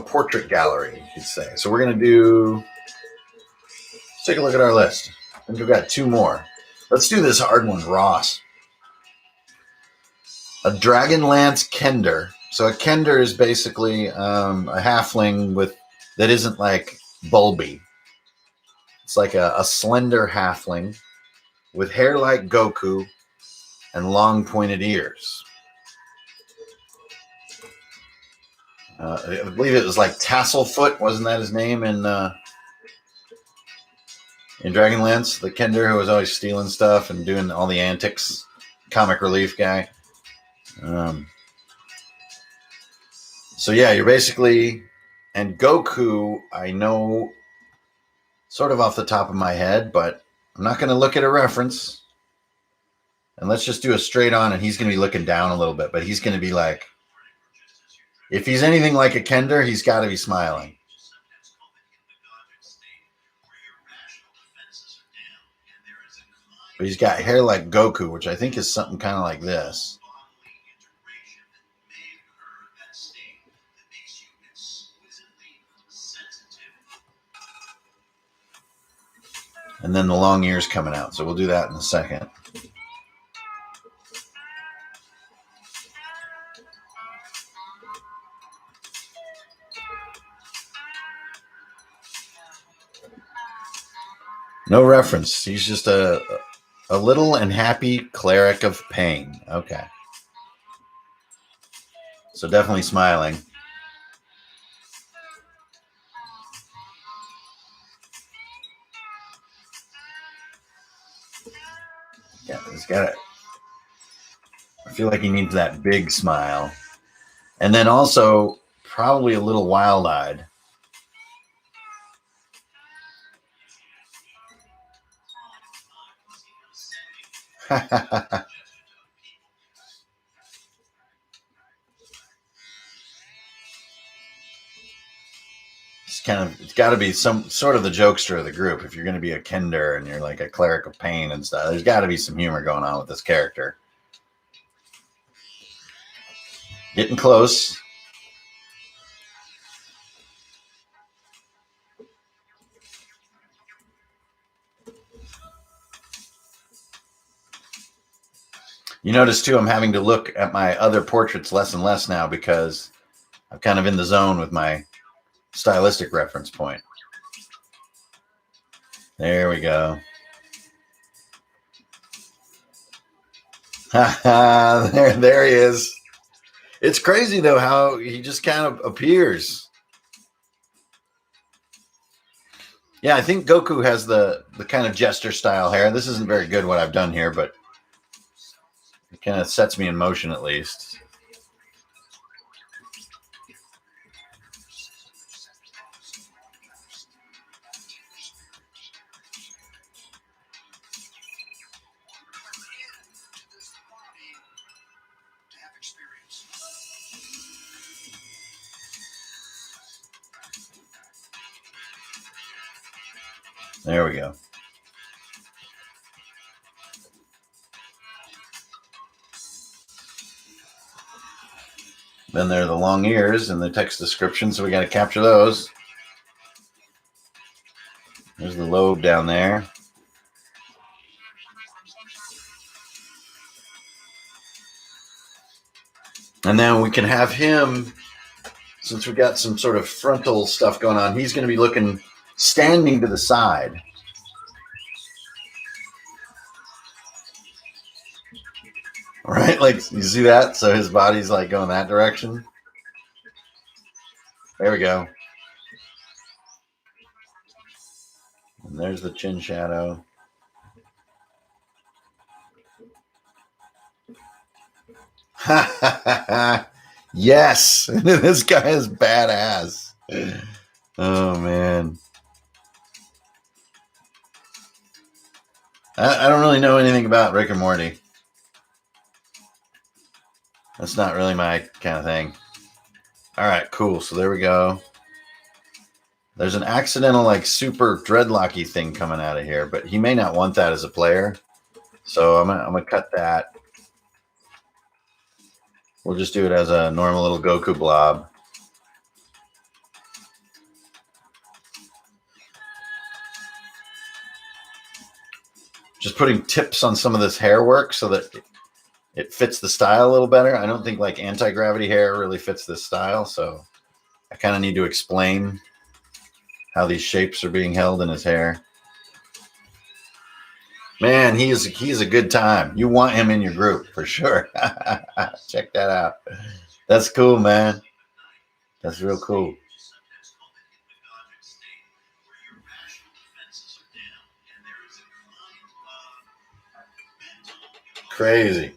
portrait gallery, you could say. So we're going to let's take a look at our list. I think we've got two more. Let's do this hard one, Ross. A Dragonlance Kender. So a Kender is basically a halfling that isn't like bulby. It's like a slender halfling with hair like Goku and long pointed ears. I believe it was like Tasselfoot, wasn't that his name in Dragonlance? The Kender who was always stealing stuff and doing all the antics, comic relief guy. So yeah, you're basically, and Goku, I know sort of off the top of my head, but I'm not going to look at a reference. And let's just do a straight on, and he's going to be looking down a little bit, but he's going to be like, if he's anything like a Kender, he's got to be smiling. But he's got hair like Goku, which I think is something kind of like this. And then the long ears coming out. So we'll do that in a second. No reference. He's just a little and happy cleric of pain. Okay. So definitely smiling. Yeah, he's got it. I feel like he needs that big smile. And then also probably a little wild-eyed. It's got to be some sort of the jokester of the group. If you're going to be a Kender and you're like a cleric of pain and stuff, there's got to be some humor going on with this character. Getting close. You notice too, I'm having to look at my other portraits less and less now because I'm kind of in the zone with my stylistic reference point. There we go. there he is. It's crazy though how he just kind of appears. Yeah, I think Goku has the kind of jester style hair. This isn't very good what I've done here, but it kind of sets me in motion at least. There we go. Then there are the long ears and the text description, so we got to capture those. There's the lobe down there. And then we can have him, since we got some sort of frontal stuff going on, he's going to be looking, standing to the side. Right? Like, you see that? So his body's like going that direction. There we go. And there's the chin shadow. Yes. This guy is badass. Oh, man. I don't really know anything about Rick and Morty. That's not really my kind of thing. All right, cool. So there we go. There's an accidental, like, super dreadlocky thing coming out of here, but he may not want that as a player. So I'm gonna cut that. We'll just do it as a normal little Goku blob. Just putting tips on some of this hair work so that it fits the style a little better. I don't think like anti-gravity hair really fits this style, so I kind of need to explain how these shapes are being held in his hair. Man, he's a good time. You want him in your group for sure. Check that out. That's cool, man. That's real cool. Crazy.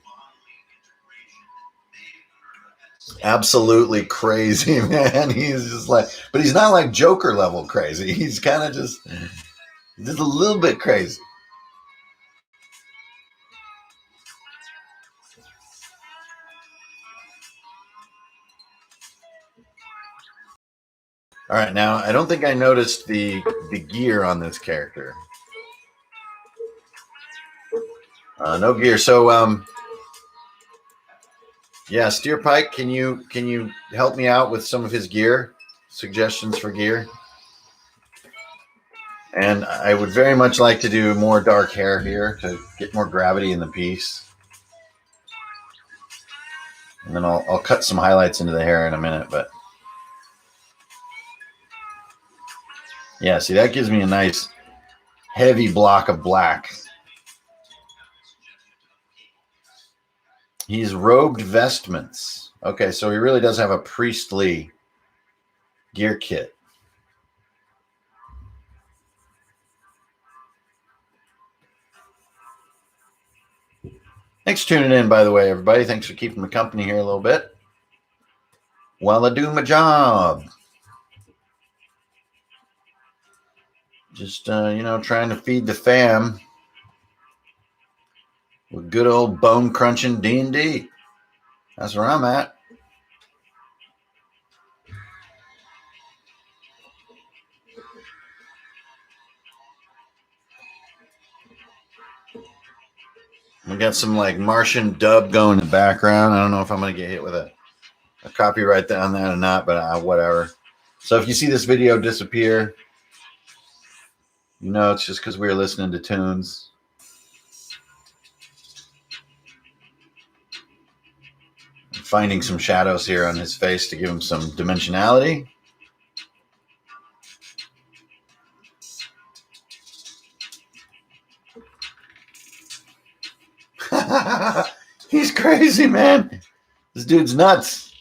Absolutely crazy, man. He's just like, but he's not like Joker level crazy. He's kind of just a little bit crazy. All right, now I don't think I noticed the gear on this character. No gear. So yeah, Steelpike, can you help me out with some of his gear suggestions for gear? And I would very much like to do more dark hair here to get more gravity in the piece. And then I'll cut some highlights into the hair in a minute, but yeah, see, that gives me a nice heavy block of black. He's robed vestments. Okay, so he really does have a priestly gear kit. Thanks for tuning in, by the way, everybody. Thanks for keeping me company here a little bit while I do my job. Just, trying to feed the fam with good old bone-crunching D&D. That's where I'm at. We got some, like, Martian dub going in the background. I don't know if I'm going to get hit with a copyright on that or not, but whatever. So if you see this video disappear, it's just because we were listening to tunes. I'm finding some shadows here on his face to give him some dimensionality. He's crazy, man. This dude's nuts.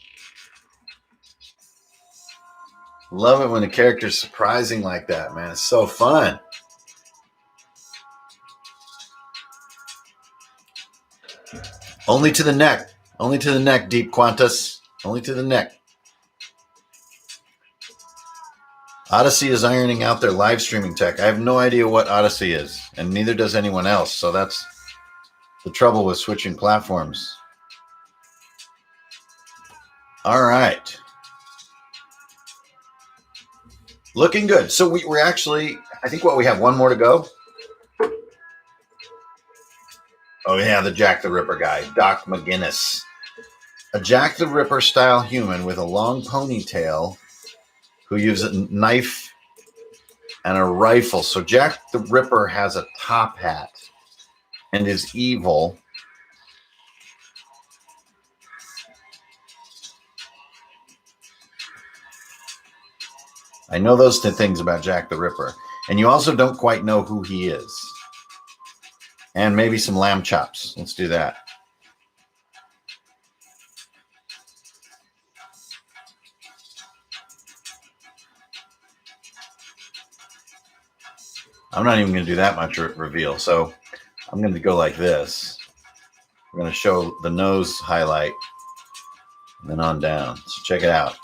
Love it when a character's surprising like that, man. It's so fun. Only to the neck. Only to the neck, Deep Quantus. Only to the neck. Odyssey is ironing out their live streaming tech. I have no idea what Odyssey is, and neither does anyone else. So that's the trouble with switching platforms. All right. Looking good. So we're actually, I think we have one more to go. Oh, yeah, the Jack the Ripper guy, Doc McGinnis. A Jack the Ripper style human with a long ponytail who uses a knife and a rifle. So Jack the Ripper has a top hat and is evil. I know those two things about Jack the Ripper. And you also don't quite know who he is. And maybe some lamb chops. Let's do that. I'm not even going to do that much reveal. So I'm going to go like this. We're going to show the nose highlight and then on down. So check it out.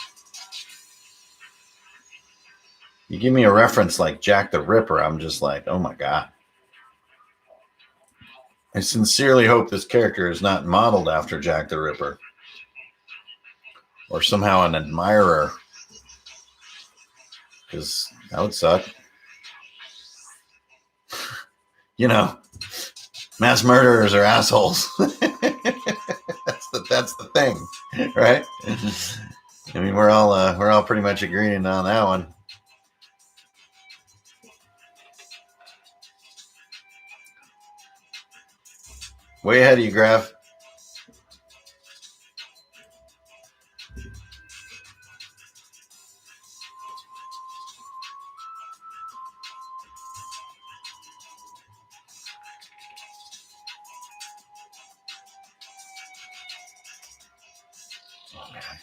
You give me a reference like Jack the Ripper, I'm just like, oh my God. I sincerely hope this character is not modeled after Jack the Ripper or somehow an admirer, because that would suck. Mass murderers are assholes. That's the thing, right? I mean, we're all pretty much agreeing on that one. Way ahead of you, Graf.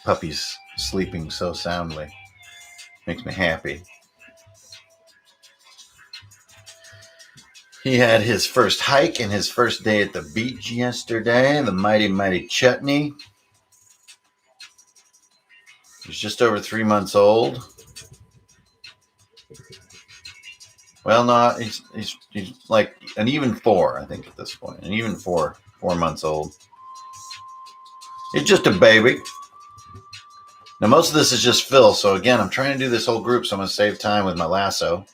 Puppies sleeping so soundly. Makes me happy. He had his first hike and his first day at the beach yesterday. The mighty chutney. He's just over 3 months old. Well, no, he's like an even 4, I think, at this point. An even 4 months old. He's just a baby. Now, most of this is just fill. So, again, I'm trying to do this whole group, so I'm going to save time with my lasso.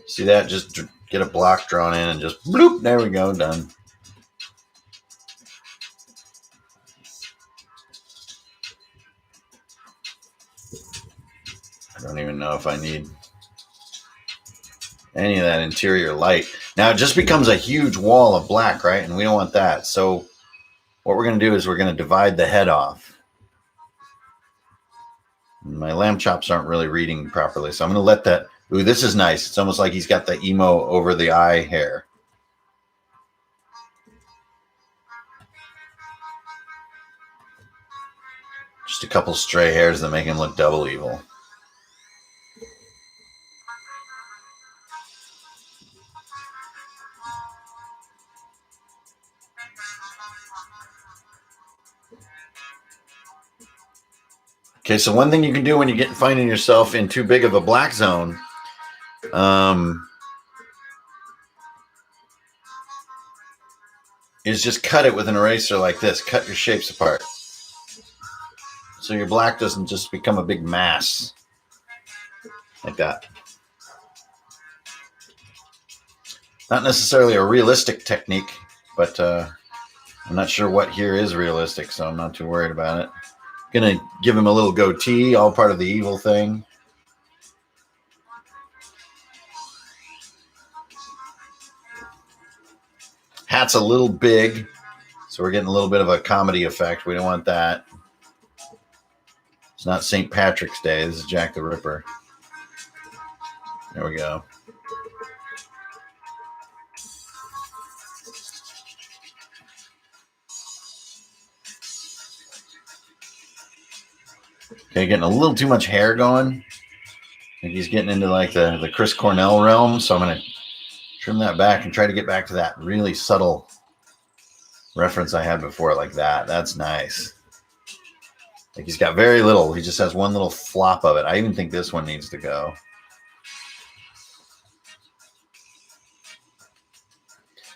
See that? Just get a block drawn in and just bloop. There we go. Done. I don't even know if I need any of that interior light. Now, it just becomes a huge wall of black, right? And we don't want that. So what we're going to do is we're going to divide the head off. My lamb chops aren't really reading properly, so I'm going to let that. Ooh, this is nice. It's almost like he's got the emo over the eye hair. Just a couple stray hairs that make him look double evil. Okay, so one thing you can do when you finding yourself in too big of a black zone, is just cut it with an eraser like this. Cut your shapes apart. So your black doesn't just become a big mass like that. Not necessarily a realistic technique, but I'm not sure what here is realistic, so I'm not too worried about it. Gonna give him a little goatee, all part of the evil thing. Hat's a little big, so we're getting a little bit of a comedy effect. We don't want that. It's not St. Patrick's Day. This is Jack the Ripper. There we go. Okay, getting a little too much hair going. I think he's getting into like the Chris Cornell realm, so I'm going to trim that back and try to get back to that really subtle reference I had before, like that. That's nice. Like he's got very little. He just has one little flop of it. I even think this one needs to go.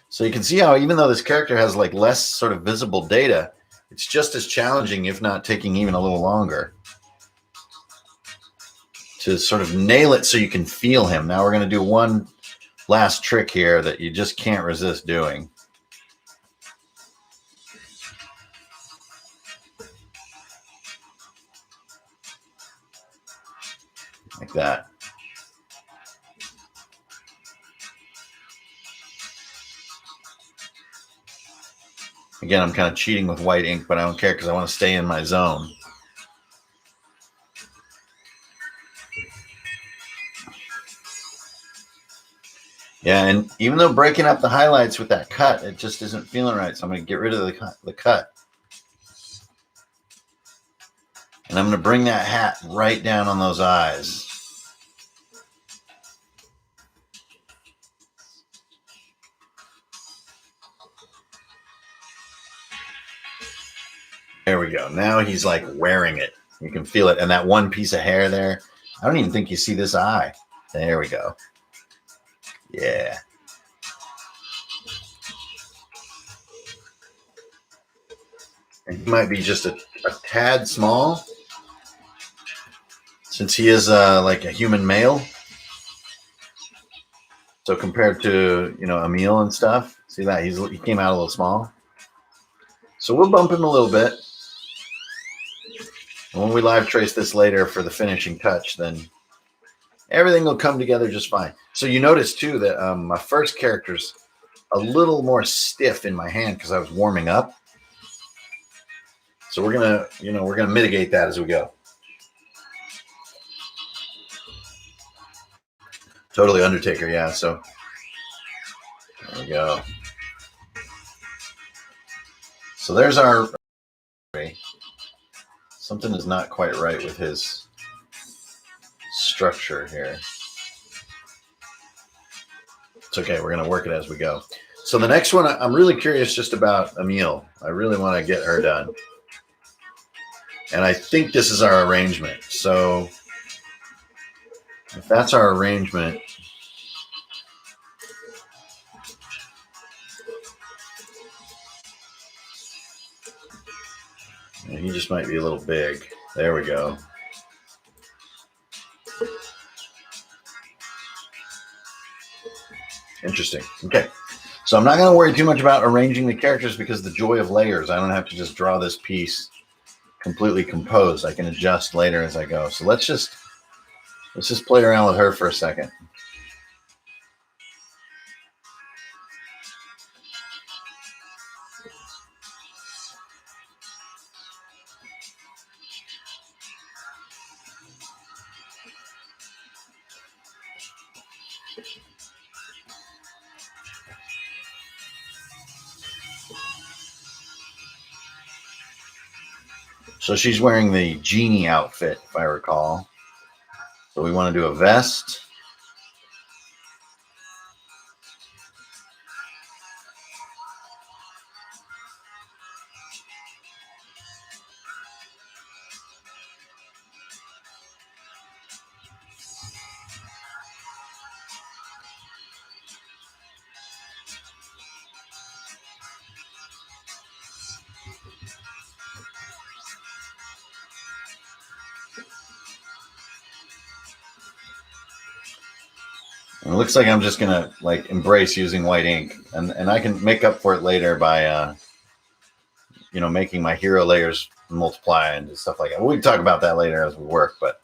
So you can see how even though this character has like less sort of visible data, it's just as challenging, if not taking even a little longer, to sort of nail it so you can feel him. Now we're going to do one last trick here that you just can't resist doing. Like that. Again, I'm kind of cheating with white ink, but I don't care because I want to stay in my zone. Yeah, and even though breaking up the highlights with that cut, it just isn't feeling right. So I'm going to get rid of the cut. And I'm going to bring that hat right down on those eyes. There we go. Now he's like wearing it. You can feel it. And that one piece of hair there, I don't even think you see this eye. There we go. Yeah. And he might be just a tad small, since he is like a human male. So compared to, Emil and stuff, see that? He came out a little small. So we'll bump him a little bit. And when we live trace this later for the finishing touch, then everything will come together just fine. So you notice too that my first character's a little more stiff in my hand because I was warming up. So we're gonna mitigate that as we go. Totally Undertaker, yeah. So there we go. So there's our. So Something is not quite right with his structure here. It's okay. We're going to work it as we go. So the next one, I'm really curious just about Emil. I really want to get her done. And I think this is our arrangement. So if that's our arrangement, he just might be a little big. There we go. Interesting. Okay. So I'm not going to worry too much about arranging the characters because the joy of layers, I don't have to just draw this piece completely composed. I can adjust later as I go. So let's just play around with her for a second. So she's wearing the genie outfit, if I recall. So we want to do a vest. And it looks like I'm just gonna like embrace using white ink, and I can make up for it later by making my hero layers multiply and stuff like that. We can talk about that later as we work, but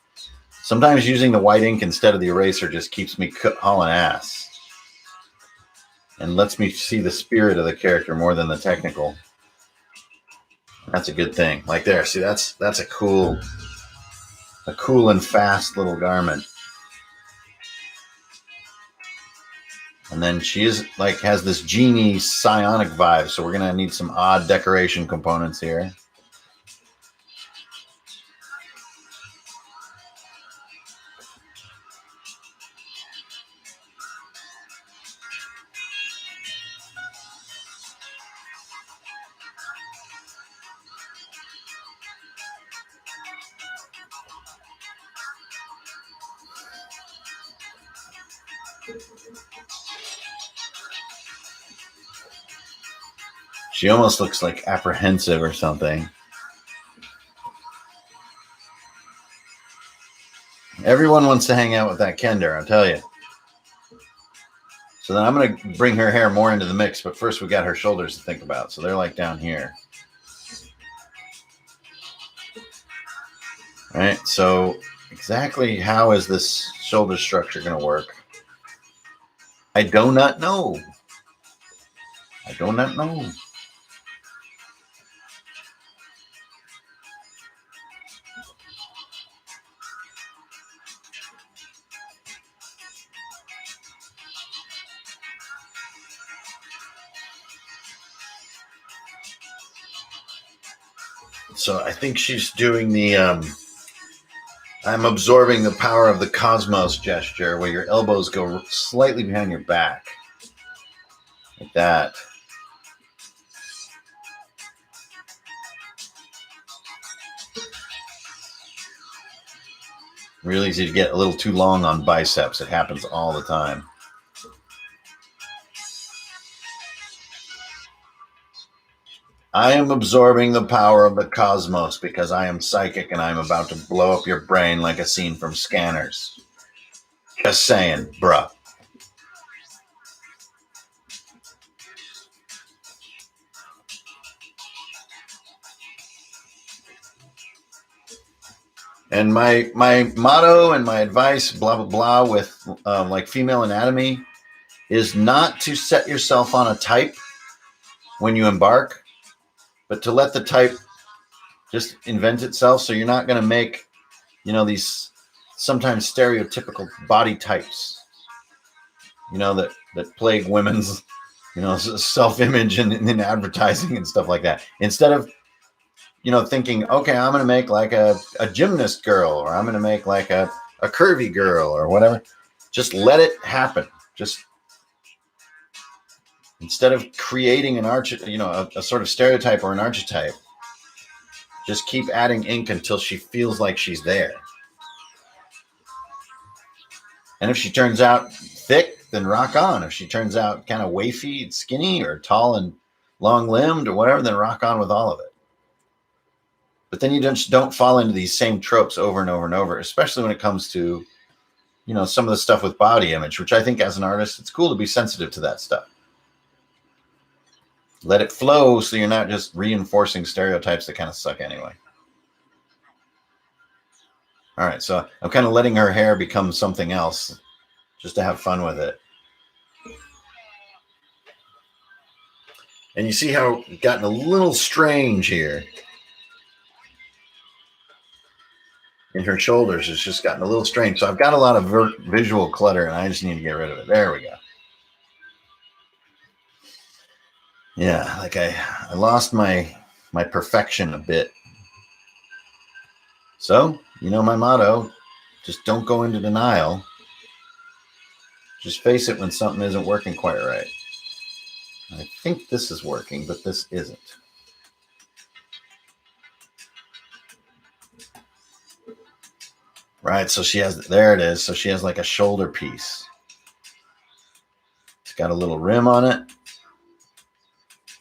sometimes using the white ink instead of the eraser just keeps me hauling ass and lets me see the spirit of the character more than the technical. That's a good thing. Like there, see, that's a cool and fast little garment. And then she is like has this genie psionic vibe, so we're gonna need some odd decoration components here. She almost looks like apprehensive or something. Everyone wants to hang out with that Kender, I'll tell you. So then I'm going to bring her hair more into the mix, but first we got her shoulders to think about. So they're like down here. All right, so exactly how is this shoulder structure going to work? I do not know. I do not know. So I think she's doing the I'm absorbing the power of the cosmos gesture where your elbows go slightly behind your back. Like that. Really easy to get a little too long on biceps. It happens all the time. I am absorbing the power of the cosmos because I am psychic and I'm about to blow up your brain like a scene from Scanners. Just saying, bruh. And my motto and my advice, blah, blah, blah, with like female anatomy is not to set yourself on a type when you embark, but to let the type just invent itself. So you're not going to make, these sometimes stereotypical body types, that plague women's, self-image and in advertising and stuff like that. Instead of, thinking, okay, I'm going to make like a gymnast girl, or I'm going to make like a curvy girl or whatever. Just let it happen. Just instead of creating a sort of stereotype or an archetype, just keep adding ink until she feels like she's there. And if she turns out thick, then rock on. If she turns out kind of wafy, skinny, or tall and long-limbed or whatever, then rock on with all of it. But then you just don't fall into these same tropes over and over and over, especially when it comes to, some of the stuff with body image, which I think as an artist, it's cool to be sensitive to that stuff. Let it flow so you're not just reinforcing stereotypes that kind of suck anyway. All right, so I'm kind of letting her hair become something else just to have fun with it. And you see how it's gotten a little strange here. In her shoulders, it's just gotten a little strange. So I've got a lot of visual clutter, and I just need to get rid of it. There we go. Yeah, like I lost my perfection a bit. So, my motto, just don't go into denial. Just face it when something isn't working quite right. I think this is working, but this isn't. Right, so there it is. So she has like a shoulder piece. It's got a little rim on it.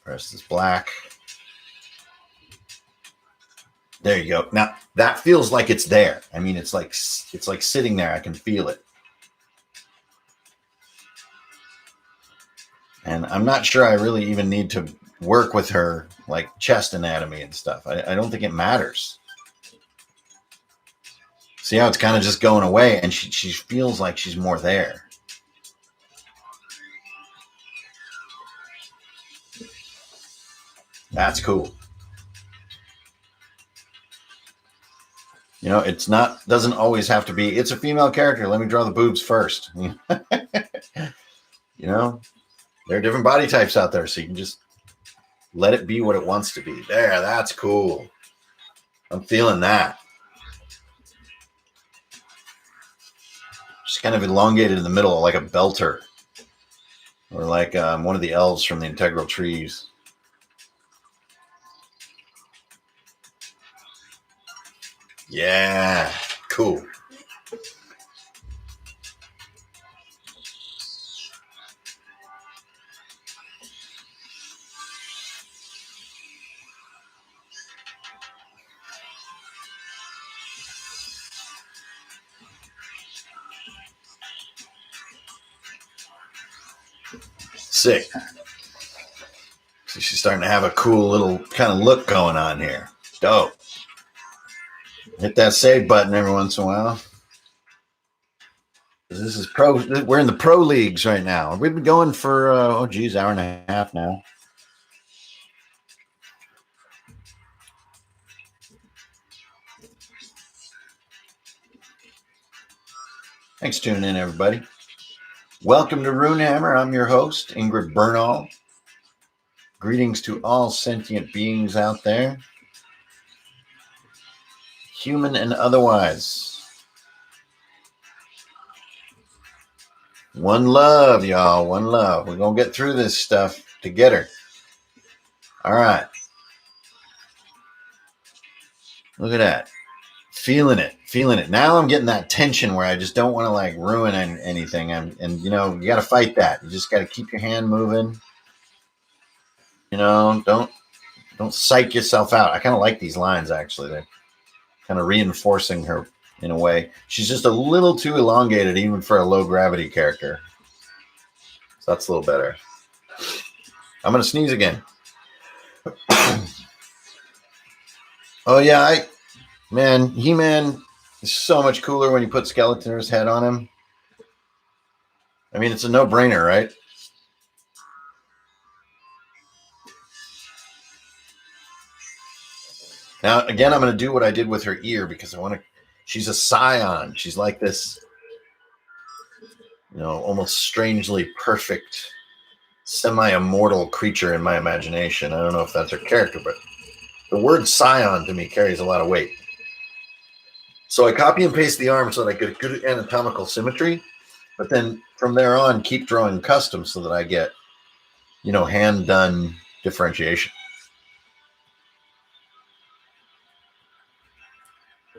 The rest is black. There you go. Now that feels like it's there. I mean, it's like sitting there. I can feel it. And I'm not sure I really even need to work with her like chest anatomy and stuff. I don't think it matters. See how it's kind of just going away, and she feels like she's more there. That's cool. Doesn't always have to be, it's a female character. Let me draw the boobs first. There are different body types out there, so you can just let it be what it wants to be. There, that's cool. I'm feeling that. Just kind of elongated in the middle, like a belter. Or like one of the elves from the Integral Trees. Yeah, cool. Sick. So she's starting to have a cool little kind of look going on here. Dope. Hit that save button every once in a while. This is pro. We're in the pro leagues right now. We've been going for hour and a half now. Thanks for tuning in, everybody. Welcome to Runehammer. I'm your host, Ingrid Bernal. Greetings to all sentient beings out there, human and otherwise. One love, y'all. One love. We're going to get through this stuff together. All right. Look at that. Feeling it. Now I'm getting that tension where I just don't want to like ruin anything. You got to fight that. You just got to keep your hand moving. Don't psych yourself out. I kind of like these lines, actually. They're kind of reinforcing her in a way. She's just a little too elongated, even for a low gravity character. So that's a little better. I'm going to sneeze again. Oh, yeah. He-Man is so much cooler when you put Skeletor's head on him. I mean, it's a no-brainer, right? Now, again, I'm going to do what I did with her ear because she's a scion. She's like this, almost strangely perfect, semi-immortal creature in my imagination. I don't know if that's her character, but The word scion to me carries a lot of weight. So I copy and paste the arm so that I get good anatomical symmetry, but then from there on, keep drawing custom so that I get, hand done differentiation.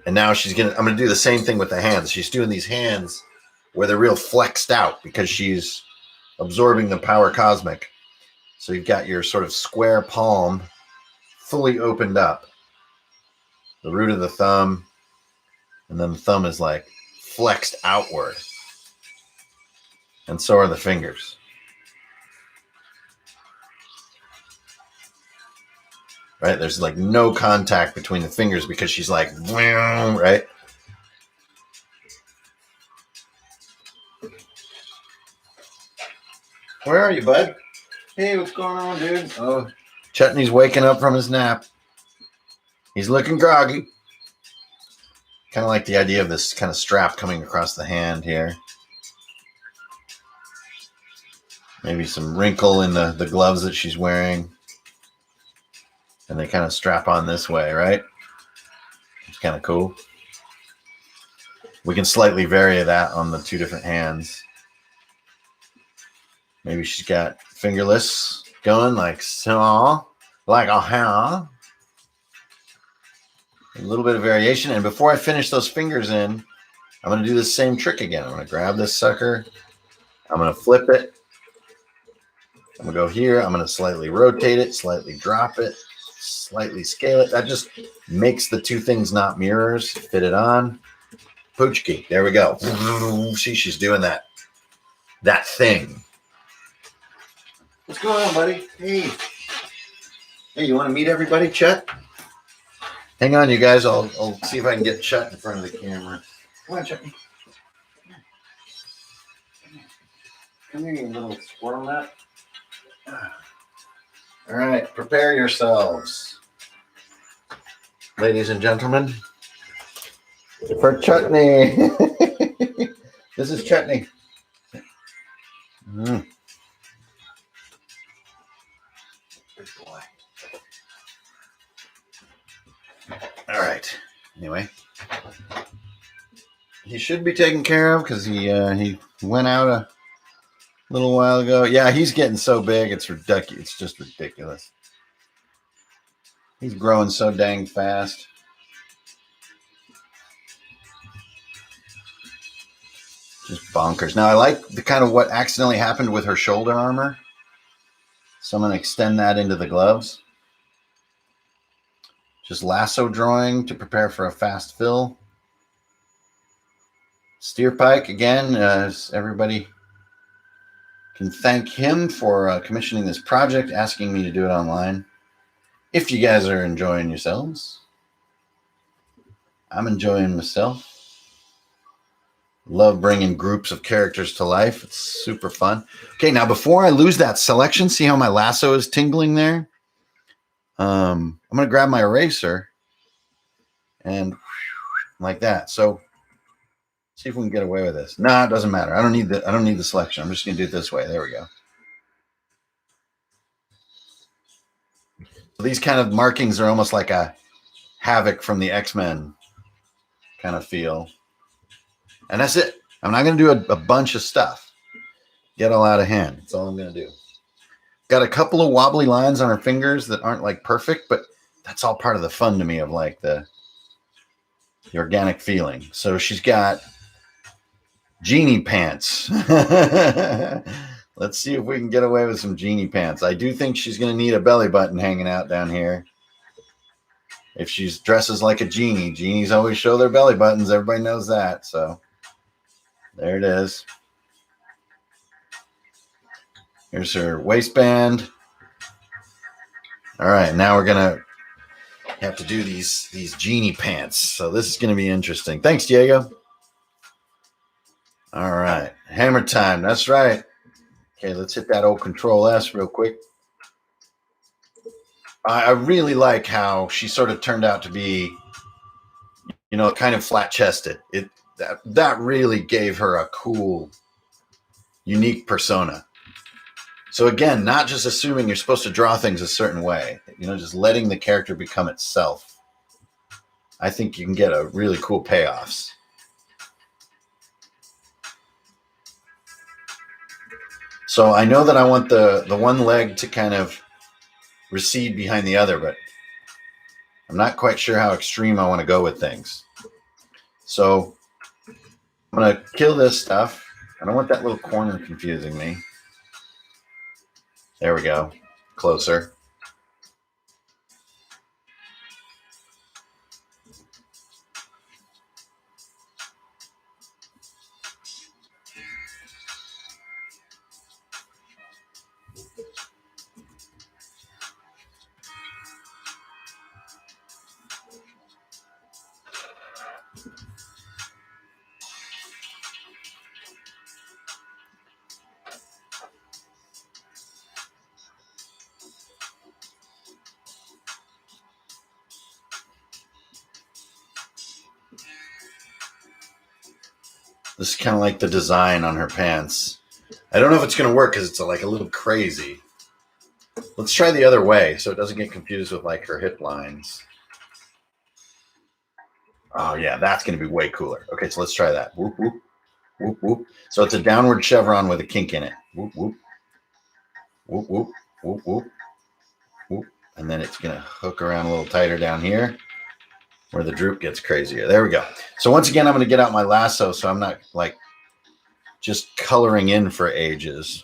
And now I'm going to do the same thing with the hands. She's doing these hands where they're real flexed out because she's absorbing the power cosmic. So you've got your sort of square palm fully opened up, the root of the thumb, and then the thumb is like flexed outward. And so are the fingers. Right? There's like no contact between the fingers because she's like, right? Where are you, bud? Hey, what's going on, dude? Oh, Chutney's waking up from his nap. He's looking groggy. Kind of like the idea of this kind of strap coming across the hand here. Maybe some wrinkle in the gloves that she's wearing. And they kind of strap on this way, right? It's kind of cool. We can slightly vary that on the two different hands. Maybe she's got fingerless going like so, like a hand. A little bit of variation. And before I finish those fingers in, I'm going to do the same trick again. I'm going to grab this sucker. I'm going to flip it. I'm going to go here. I'm going to slightly rotate it, slightly drop it, slightly scale it. That just makes the two things not mirrors. Fit it on. Poochki. There we go. See, she's doing that thing. What's going on, buddy? Hey, you want to meet everybody, Chet? Hang on, you guys. I'll see if I can get Chet in front of the camera. Come on, Chet. Come here, you little squirrel nut. All right, prepare yourselves, ladies and gentlemen, for chutney. This is chutney. Good boy. All right. Anyway, he should be taken care of because he went out a little while ago. Yeah, he's getting so big, it's ridiculous. It's just ridiculous. He's growing so dang fast. Just bonkers. Now, I like the kind of what accidentally happened with her shoulder armor. So I'm going to extend that into the gloves. Just lasso drawing to prepare for a fast fill. Steelpike, again, as everybody can thank him for commissioning this project, asking me to do it online. If you guys are enjoying yourselves, I'm enjoying myself. Love bringing groups of characters to life. It's super fun. Okay, now before I lose that selection, see how my lasso is tingling there? I'm going to grab my eraser and like that. So see if we can get away with this. No, it doesn't matter. I don't need the selection. I'm just going to do it this way. There we go. So these kind of markings are almost like a Havoc from the X-Men kind of feel. And that's it. I'm not going to do a bunch of stuff. Get all out of hand. That's all I'm going to do. Got a couple of wobbly lines on her fingers that aren't like perfect, but that's all part of the fun to me of like the organic feeling. So she's got genie pants. Let's see if we can get away with some genie pants. I do think she's going to need a belly button hanging out down here. If she dresses like a genie, genies always show their belly buttons. Everybody knows that. So there it is. Here's her waistband. All right, now we're going to have to do these genie pants. So this is going to be interesting. Thanks, Diego. All right, hammer time. That's right. Okay, let's hit that old Control S real quick. I really like how she sort of turned out to be, kind of flat-chested. That really gave her a cool, unique persona. So again, not just assuming you're supposed to draw things a certain way, just letting the character become itself. I think you can get a really cool payoffs. So I know that I want the one leg to kind of recede behind the other, but I'm not quite sure how extreme I want to go with things. So I'm going to kill this stuff. I don't want that little corner confusing me. There we go. Closer. This is kind of like the design on her pants. I don't know if it's going to work because it's like a little crazy. Let's try the other way so it doesn't get confused with like her hip lines. Oh yeah, that's going to be way cooler. Okay, so let's try that. Whoop, whoop, whoop, whoop. So it's a downward chevron with a kink in it. Whoop, whoop, whoop, whoop, whoop, whoop, whoop. And then it's going to hook around a little tighter down here where the droop gets crazier. There we go. So once again, I'm going to get out my lasso so I'm not like just coloring in for ages.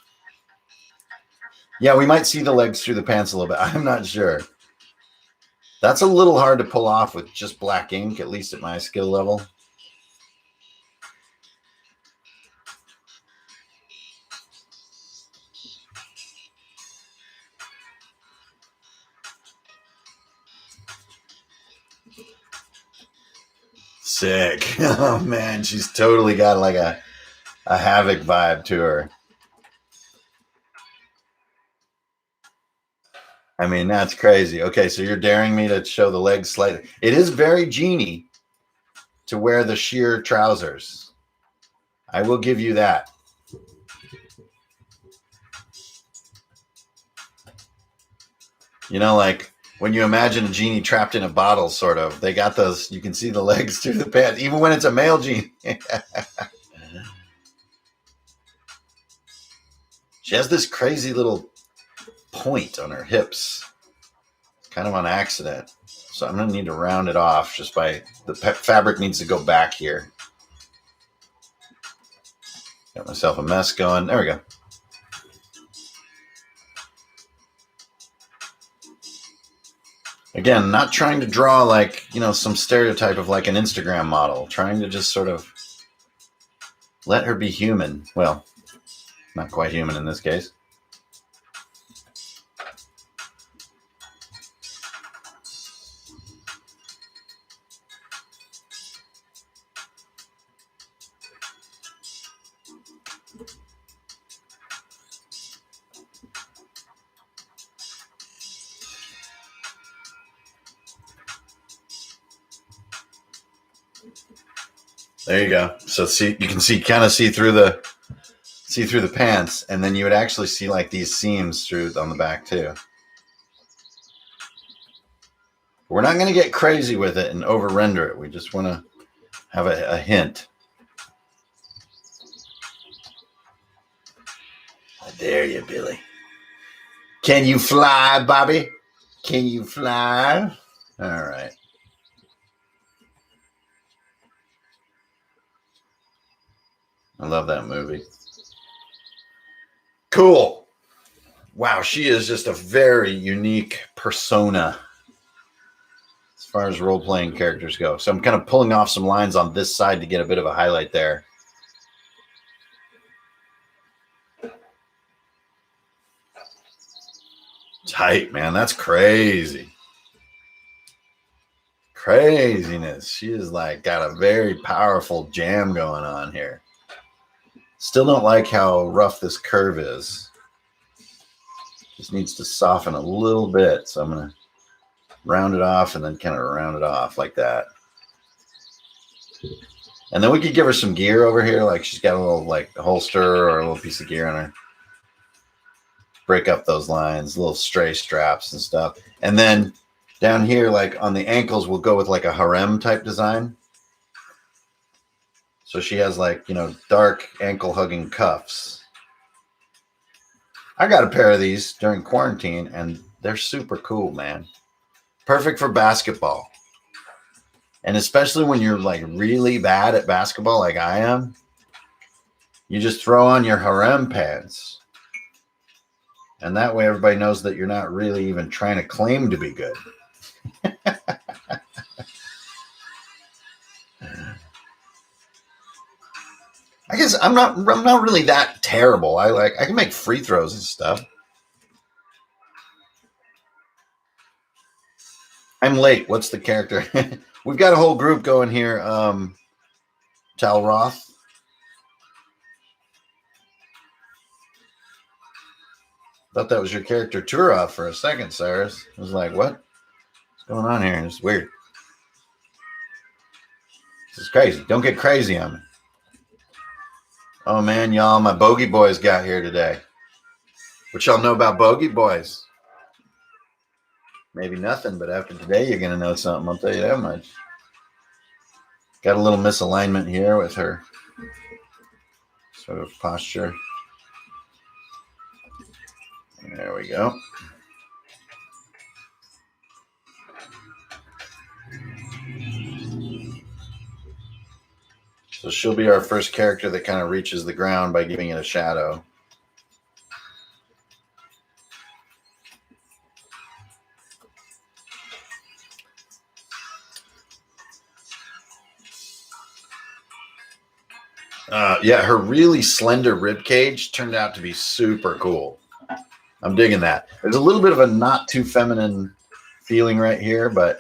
Yeah, we might see the legs through the pants a little bit. I'm not sure. That's a little hard to pull off with just black ink, at least at my skill level. Sick. Oh, man, she's totally got like a Havoc vibe to her. I mean, that's crazy. Okay, so you're daring me to show the legs slightly. It is very Genie to wear the sheer trousers. I will give you that. Like when you imagine a genie trapped in a bottle, sort of, they got those, you can see the legs through the pants, even when it's a male genie. She has this crazy little point on her hips, kind of on accident. So I'm going to need to round it off just by, the fabric needs to go back here. Got myself a mess going. There we go. Again, not trying to draw like, some stereotype of like an Instagram model. Trying to just sort of let her be human. Well, not quite human in this case. There you go. So you can kind of see through the pants, and then you would actually see like these seams through on the back too. We're not going to get crazy with it and over render it. We just want to have a hint. I dare you, Billy. Can you fly, Bobby? Can you fly? All right. I love that movie. Cool. Wow, she is just a very unique persona as far as role-playing characters go. So I'm kind of pulling off some lines on this side to get a bit of a highlight there. Tight, man. That's crazy. Craziness. She is like got a very powerful jam going on here. Still don't like how rough this curve is. Just needs to soften a little bit. So I'm going to round it off and then kind of round it off like that. And then we could give her some gear over here. Like she's got a little like holster or a little piece of gear on her. break up those lines, little stray straps and stuff. And then down here, like on the ankles, we'll go with like a harem type design. So she has like, you know, dark ankle hugging cuffs. I got a pair of these during quarantine and they're super cool, man. Perfect for basketball. And especially when you're like really bad at basketball like I am, you just throw on your harem pants. And that way everybody knows that you're not really even trying to claim to be good. I guess I'm not really that terrible. I can make free throws and stuff. I'm late. What's the character? We've got a whole group going here. Talroth. Thought that was your character Turoth for a second, Cyrus. I was like, what? What's going on here? It's weird. This is crazy. Don't get crazy on me. Oh, man, y'all, my bogey boys got here today. What y'all know about bogey boys? Maybe nothing, but after today, you're going to know something. I'll tell you that much. Got a little misalignment here with her sort of posture. There we go. So she'll be our first character that kind of reaches the ground by giving it a shadow. Yeah, her really slender rib cage turned out to be super cool. I'm digging that. There's a little bit of a not too feminine feeling right here, but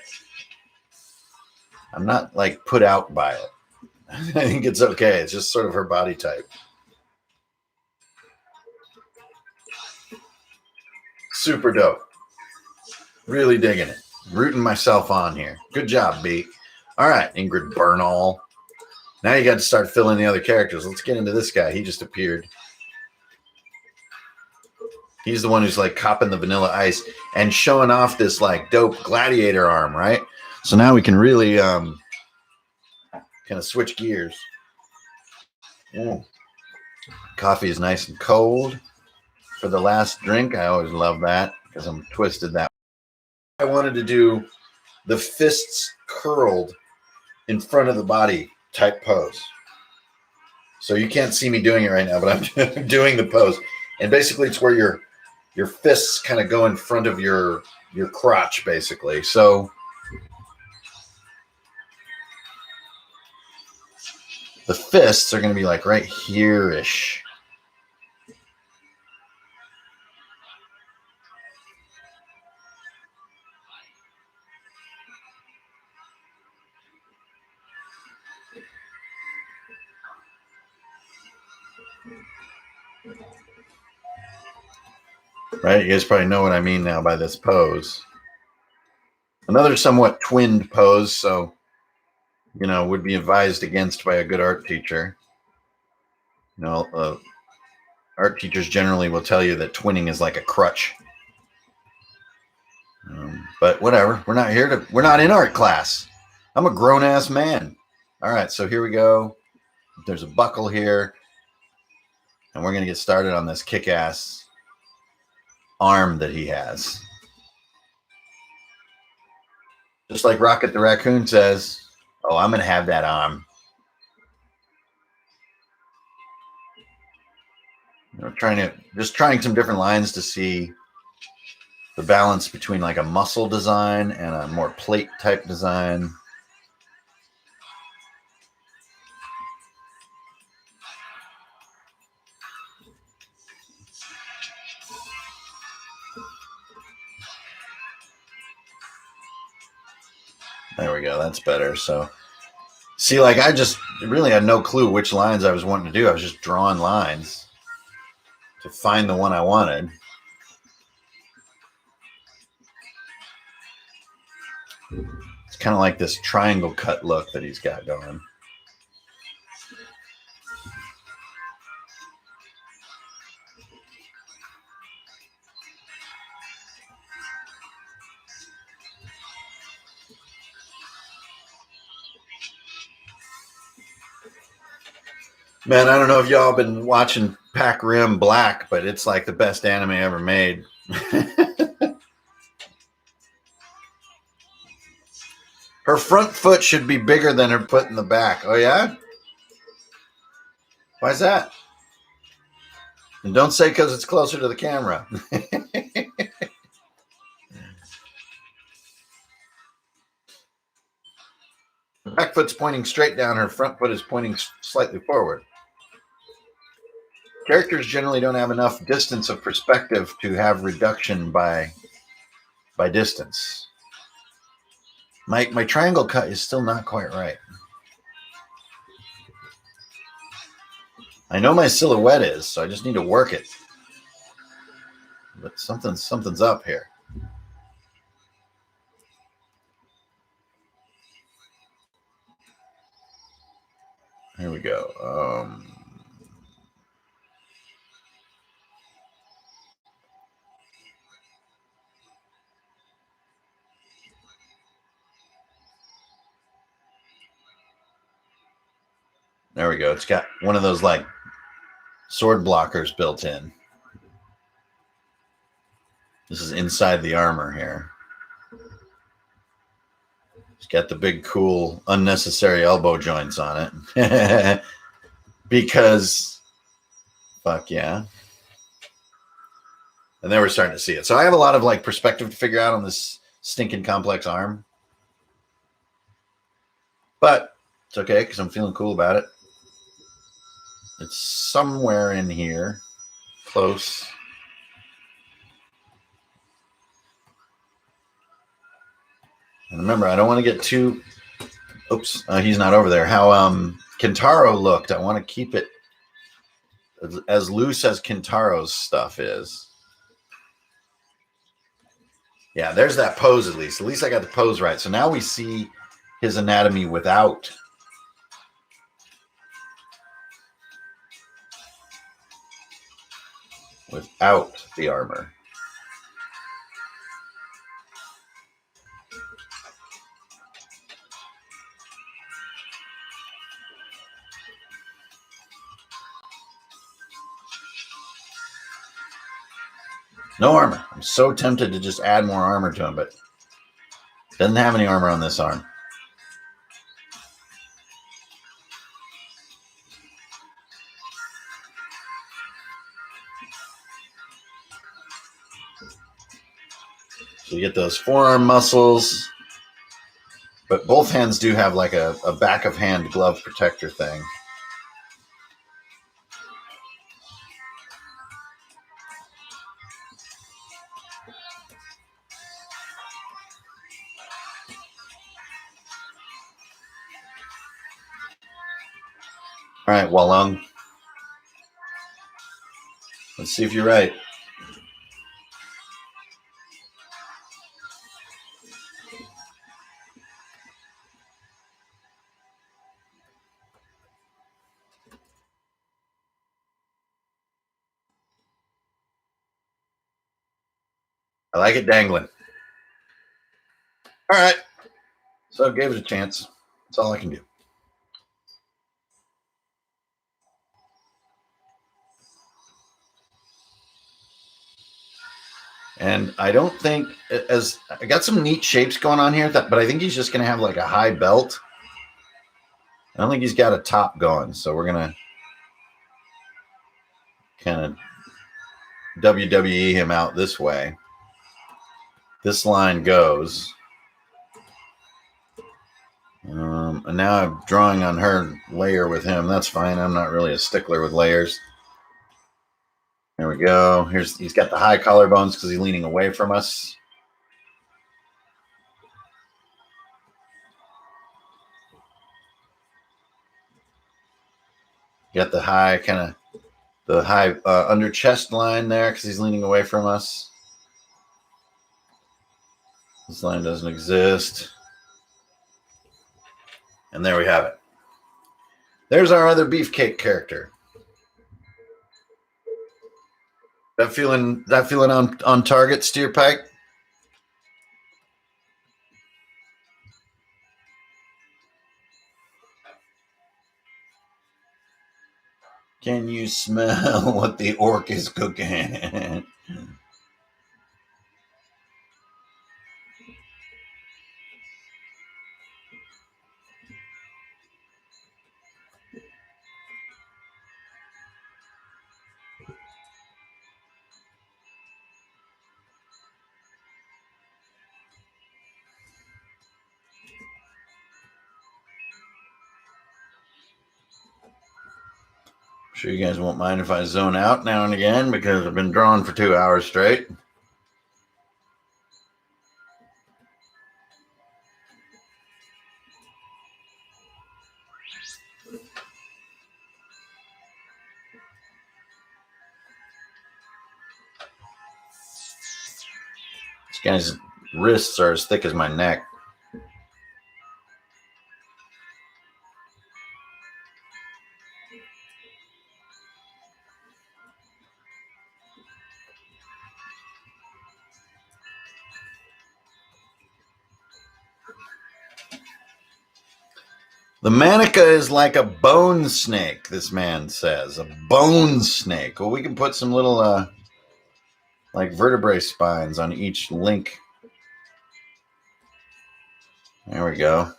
I'm not like put out by it. I think it's okay. It's just sort of her body type. Super dope. Really digging it. Rooting myself on here. Good job, B. All right, Ingrid Bernal. Now you got to start filling the other characters. Let's get into this guy. He just appeared. He's the one who's like copping the vanilla ice and showing off this like dope gladiator arm, right? So now we can really kind of switch gears. Ooh. Coffee is nice and cold for the last drink. I always love that because I'm twisted that way. I wanted to do the fists curled in front of the body type pose. So you can't see me doing it right now, but I'm doing the pose. And basically it's where your fists kind of go in front of your crotch, basically. So the fists are going to be like right here-ish. Right? You guys probably know what I mean now by this pose. Another somewhat twinned pose, so, you know, would be advised against by a good art teacher. You know, art teachers generally will tell you that twinning is like a crutch. But whatever. We're not in art class. I'm a grown-ass man. All right, so here we go. There's a buckle here. And we're going to get started on this kick-ass arm that he has. Just like Rocket the Raccoon says, oh, I'm going to have that arm. You know, trying some different lines to see the balance between like a muscle design and a more plate type design. There we go. That's better. So, see, like I just really had no clue which lines I was wanting to do. I was just drawing lines to find the one I wanted. It's kind of like this triangle cut look that he's got going. Man, I don't know if y'all been watching Pac Rim Black, but it's like the best anime ever made. Her front foot should be bigger than her foot in the back. Oh, yeah? Why's that? And don't say because it's closer to the camera. The back foot's pointing straight down. Her front foot is pointing slightly forward. Characters generally don't have enough distance of perspective to have reduction by distance. My triangle cut is still not quite right. I know my silhouette is, so I just need to work it. But something's up here. Here we go. There we go. It's got one of those like sword blockers built in. This is inside the armor here. It's got the big, cool, unnecessary elbow joints on it. Because, fuck yeah. And then we're starting to see it. So I have a lot of like perspective to figure out on this stinking complex arm. But it's okay because I'm feeling cool about it. It's somewhere in here. Close. And remember, I don't want to get too... Oops, he's not over there. How Kentaro looked. I want to keep it as loose as Kentaro's stuff is. Yeah, there's that pose at least. At least I got the pose right. So now we see his anatomy without the armor. No armor. I'm so tempted to just add more armor to him, but doesn't have any armor on this arm. So you get those forearm muscles, but both hands do have like a back of hand glove protector thing. All right, Walung. Let's see if you're right. I like it dangling. All right. So I gave it a chance. That's all I can do. And I don't think, as I got some neat shapes going on here, but I think he's just going to have like a high belt. I don't think he's got a top going. So we're going to kind of WWE him out this way. This line goes. And now I'm drawing on her layer with him. That's fine. I'm not really a stickler with layers. There we go. He's got the high collarbones because he's leaning away from us. Got the high under chest line there because he's leaning away from us. This line doesn't exist. And there we have it. There's our other beefcake character. That feeling on target, Steelpike? Can you smell what the orc is cooking? Sure you guys won't mind if I zone out now and again because I've been drawing for 2 hours straight. This guy's wrists are as thick as my neck. The manica is like a bone snake, this man says. A bone snake. Well, we can put some little like vertebrae spines on each link. There we go.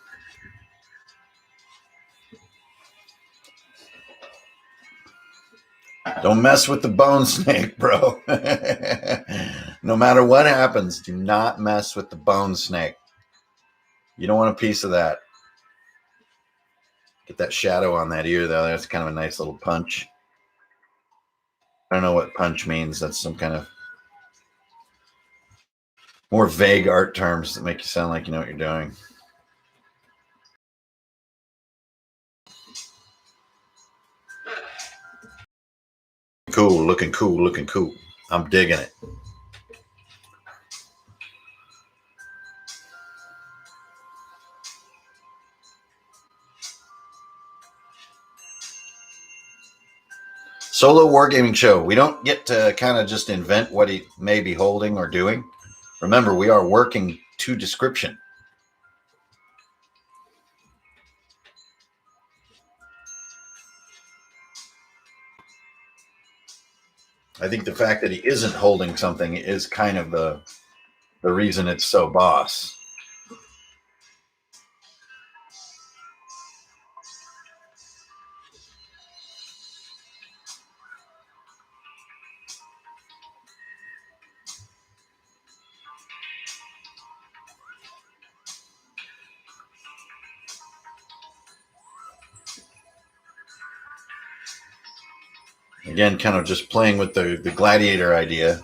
Don't mess with the bone snake, bro. No matter what happens, do not mess with the bone snake. You don't want a piece of that. Get that shadow on that ear, though. That's kind of a nice little punch. I don't know what punch means. That's some kind of more vague art terms that make you sound like you know what you're doing. Cool, looking cool, looking cool. I'm digging it. Solo wargaming show. We don't get to kind of just invent what he may be holding or doing. Remember, we are working to description. I think the fact that he isn't holding something is kind of the reason it's so boss. Again, kind of just playing with the gladiator idea.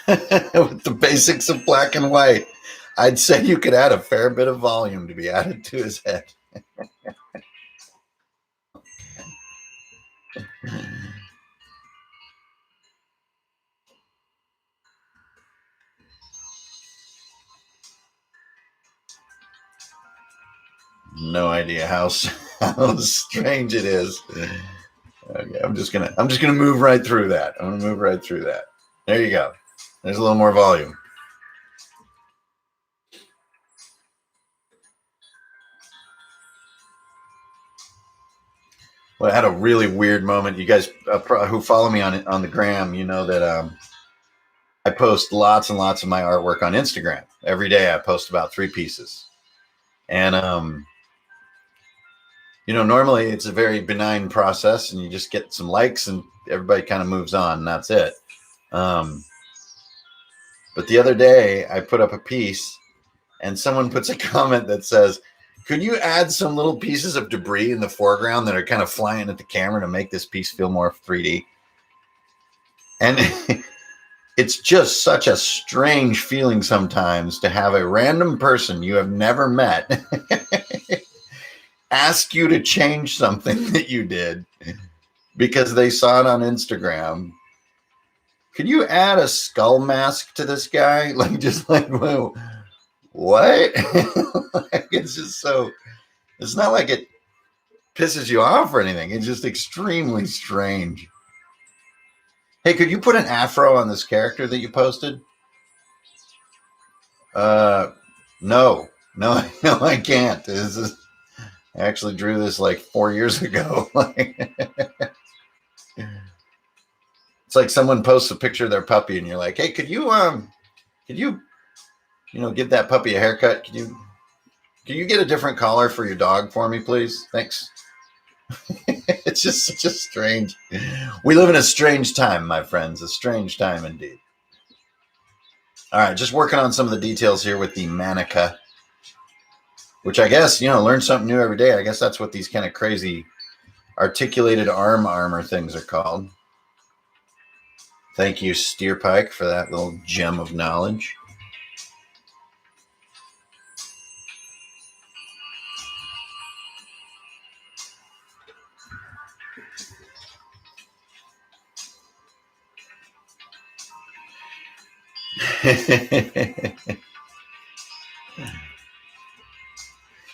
With the basics of black and white, I'd say you could add a fair bit of volume to be added to his head. No idea how strange it is. Okay, I'm just gonna move right through that. I'm gonna move right through that. There you go. There's a little more volume. Well, I had a really weird moment. You guys who follow me on the gram, you know that I post lots and lots of my artwork on Instagram. Every day I post about 3 pieces. And normally it's a very benign process and you just get some likes and everybody kind of moves on and that's it. But the other day I put up a piece and someone puts a comment that says, could you add some little pieces of debris in the foreground that are kind of flying at the camera to make this piece feel more 3D? And it's just such a strange feeling sometimes to have a random person you have never met ask you to change something that you did because they saw it on Instagram. Could you add a skull mask to this guy? Like, just like, whoa, what? Like, it's just so, it's not like it pisses you off or anything. It's just extremely strange. Hey, could you put an afro on this character that you posted? No, no, no, I can't. I actually drew this like 4 years ago. It's like someone posts a picture of their puppy, and you're like, "Hey, could you give that puppy a haircut? Can you get a different collar for your dog for me, please? Thanks." It's just such a strange. We live in a strange time, my friends. A strange time indeed. All right, just working on some of the details here with the Manica, which I guess, learn something new every day. I guess that's what these kind of crazy articulated arm armor things are called. Thank you, Steelpike, for that little gem of knowledge.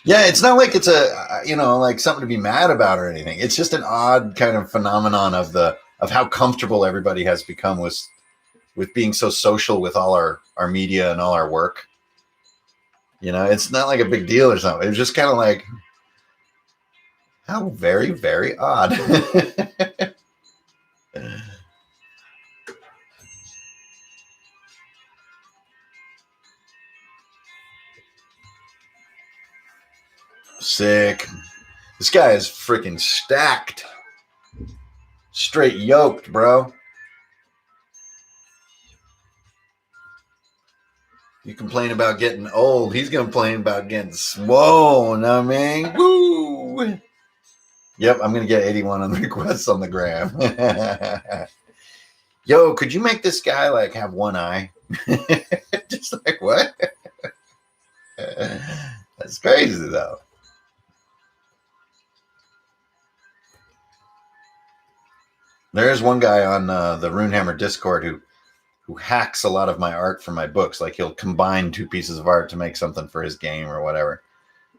Yeah, it's not like it's like something to be mad about or anything. It's just an odd kind of phenomenon of how comfortable everybody has become with being so social with all our media and all our work. It's not like a big deal or something. It's just kind of like, how very, very odd. Sick. This guy is freaking stacked. Straight yoked, bro. You complain about getting old. He's complaining about getting swole. You know what I mean? Woo! Yep, I'm going to get 81 on the requests on the gram. Yo, could you make this guy like have one eye? Just like what? That's crazy though. There's one guy on the Runehammer Discord who hacks a lot of my art from my books. Like he'll combine two pieces of art to make something for his game or whatever.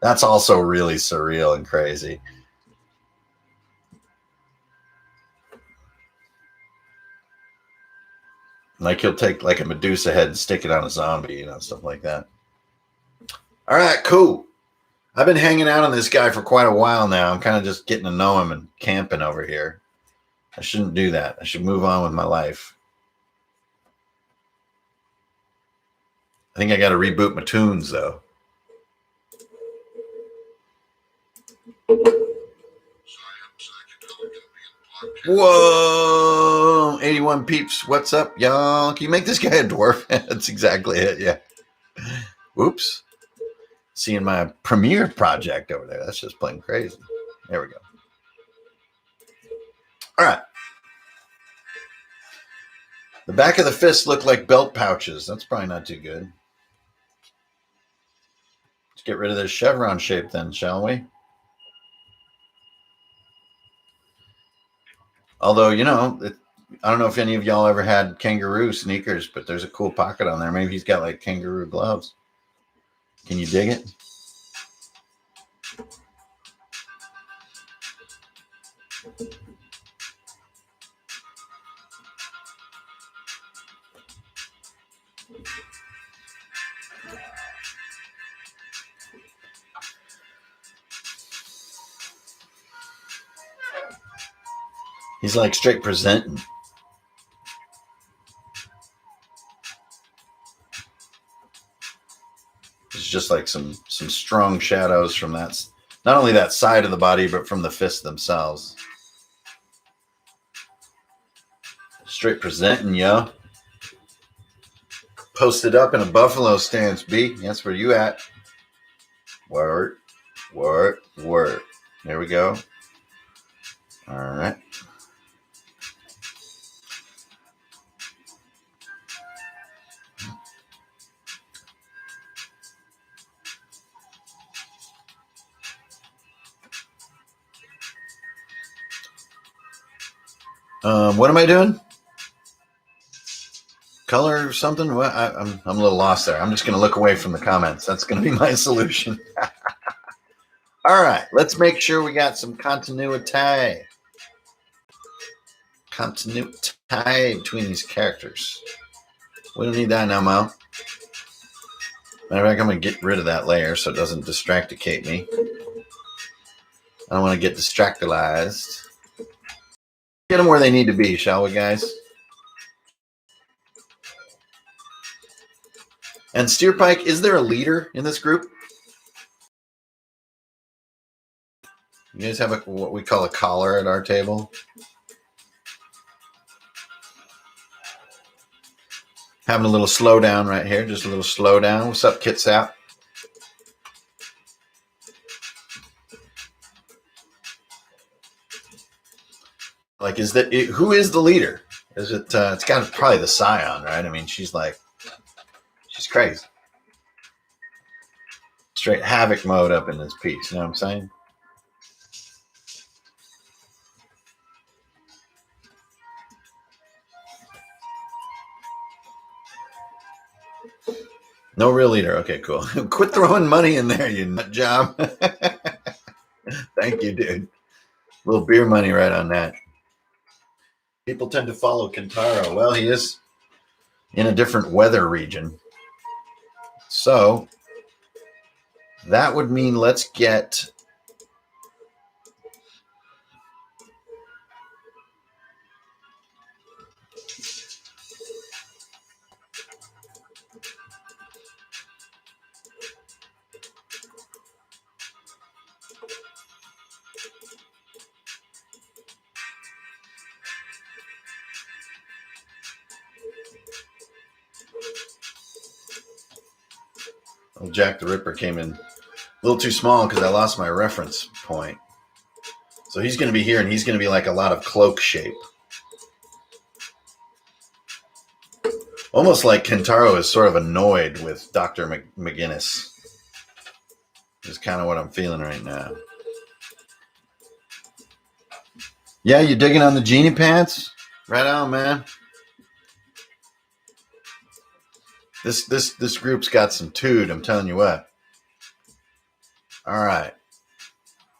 That's also really surreal and crazy. Like he'll take like a Medusa head and stick it on a zombie, stuff like that. All right, cool. I've been hanging out on this guy for quite a while now. I'm kind of just getting to know him and camping over here. I shouldn't do that. I should move on with my life. I think I got to reboot my tunes, though. Whoa! 81 peeps. What's up, y'all? Can you make this guy a dwarf? That's exactly it, yeah. Oops. Seeing my premiere project over there. That's just plain crazy. There we go. All right. The back of the fists look like belt pouches. That's probably not too good. Let's get rid of this chevron shape then, shall we? Although, I don't know if any of y'all ever had kangaroo sneakers, but there's a cool pocket on there. Maybe he's got like kangaroo gloves. Can you dig it? He's like straight presenting. It's just like some strong shadows from that, not only that side of the body, but from the fists themselves. Straight presenting, yo. Posted up in a buffalo stance, B. That's where you at. Word, word, word. There we go. All right. What am I doing? Color or something? What? I'm a little lost there. I'm just going to look away from the comments. That's going to be my solution. All right. Let's make sure we got some continuity. Continuity between these characters. We don't need that now, Mo. Matter of fact, I'm going to get rid of that layer so it doesn't distracticate me. I don't want to get distractalized. Get them where they need to be, shall we, guys? And Steelpike, is there a leader in this group? You guys have what we call a collar at our table? Having a little slowdown right here. Just a little slowdown. What's up, Kitsap? Like, who is the leader? Is it, it's got probably the Scion, right? I mean, she's crazy. Straight havoc mode up in this piece, you know what I'm saying? No real leader. Okay, cool. Quit throwing money in there, you nut job. Thank you, dude. A little beer money right on that. People tend to follow Kentaro. Well, he is in a different weather region. So that would mean let's get Jack the Ripper came in a little too small because I lost my reference point. So he's going to be here, and he's going to be like a lot of cloak shape. Almost like Kentaro is sort of annoyed with Dr. McGinnis. Is kind of what I'm feeling right now. Yeah, you digging on the genie pants? Right on, man. This group's got some toot, I'm telling you what. All right.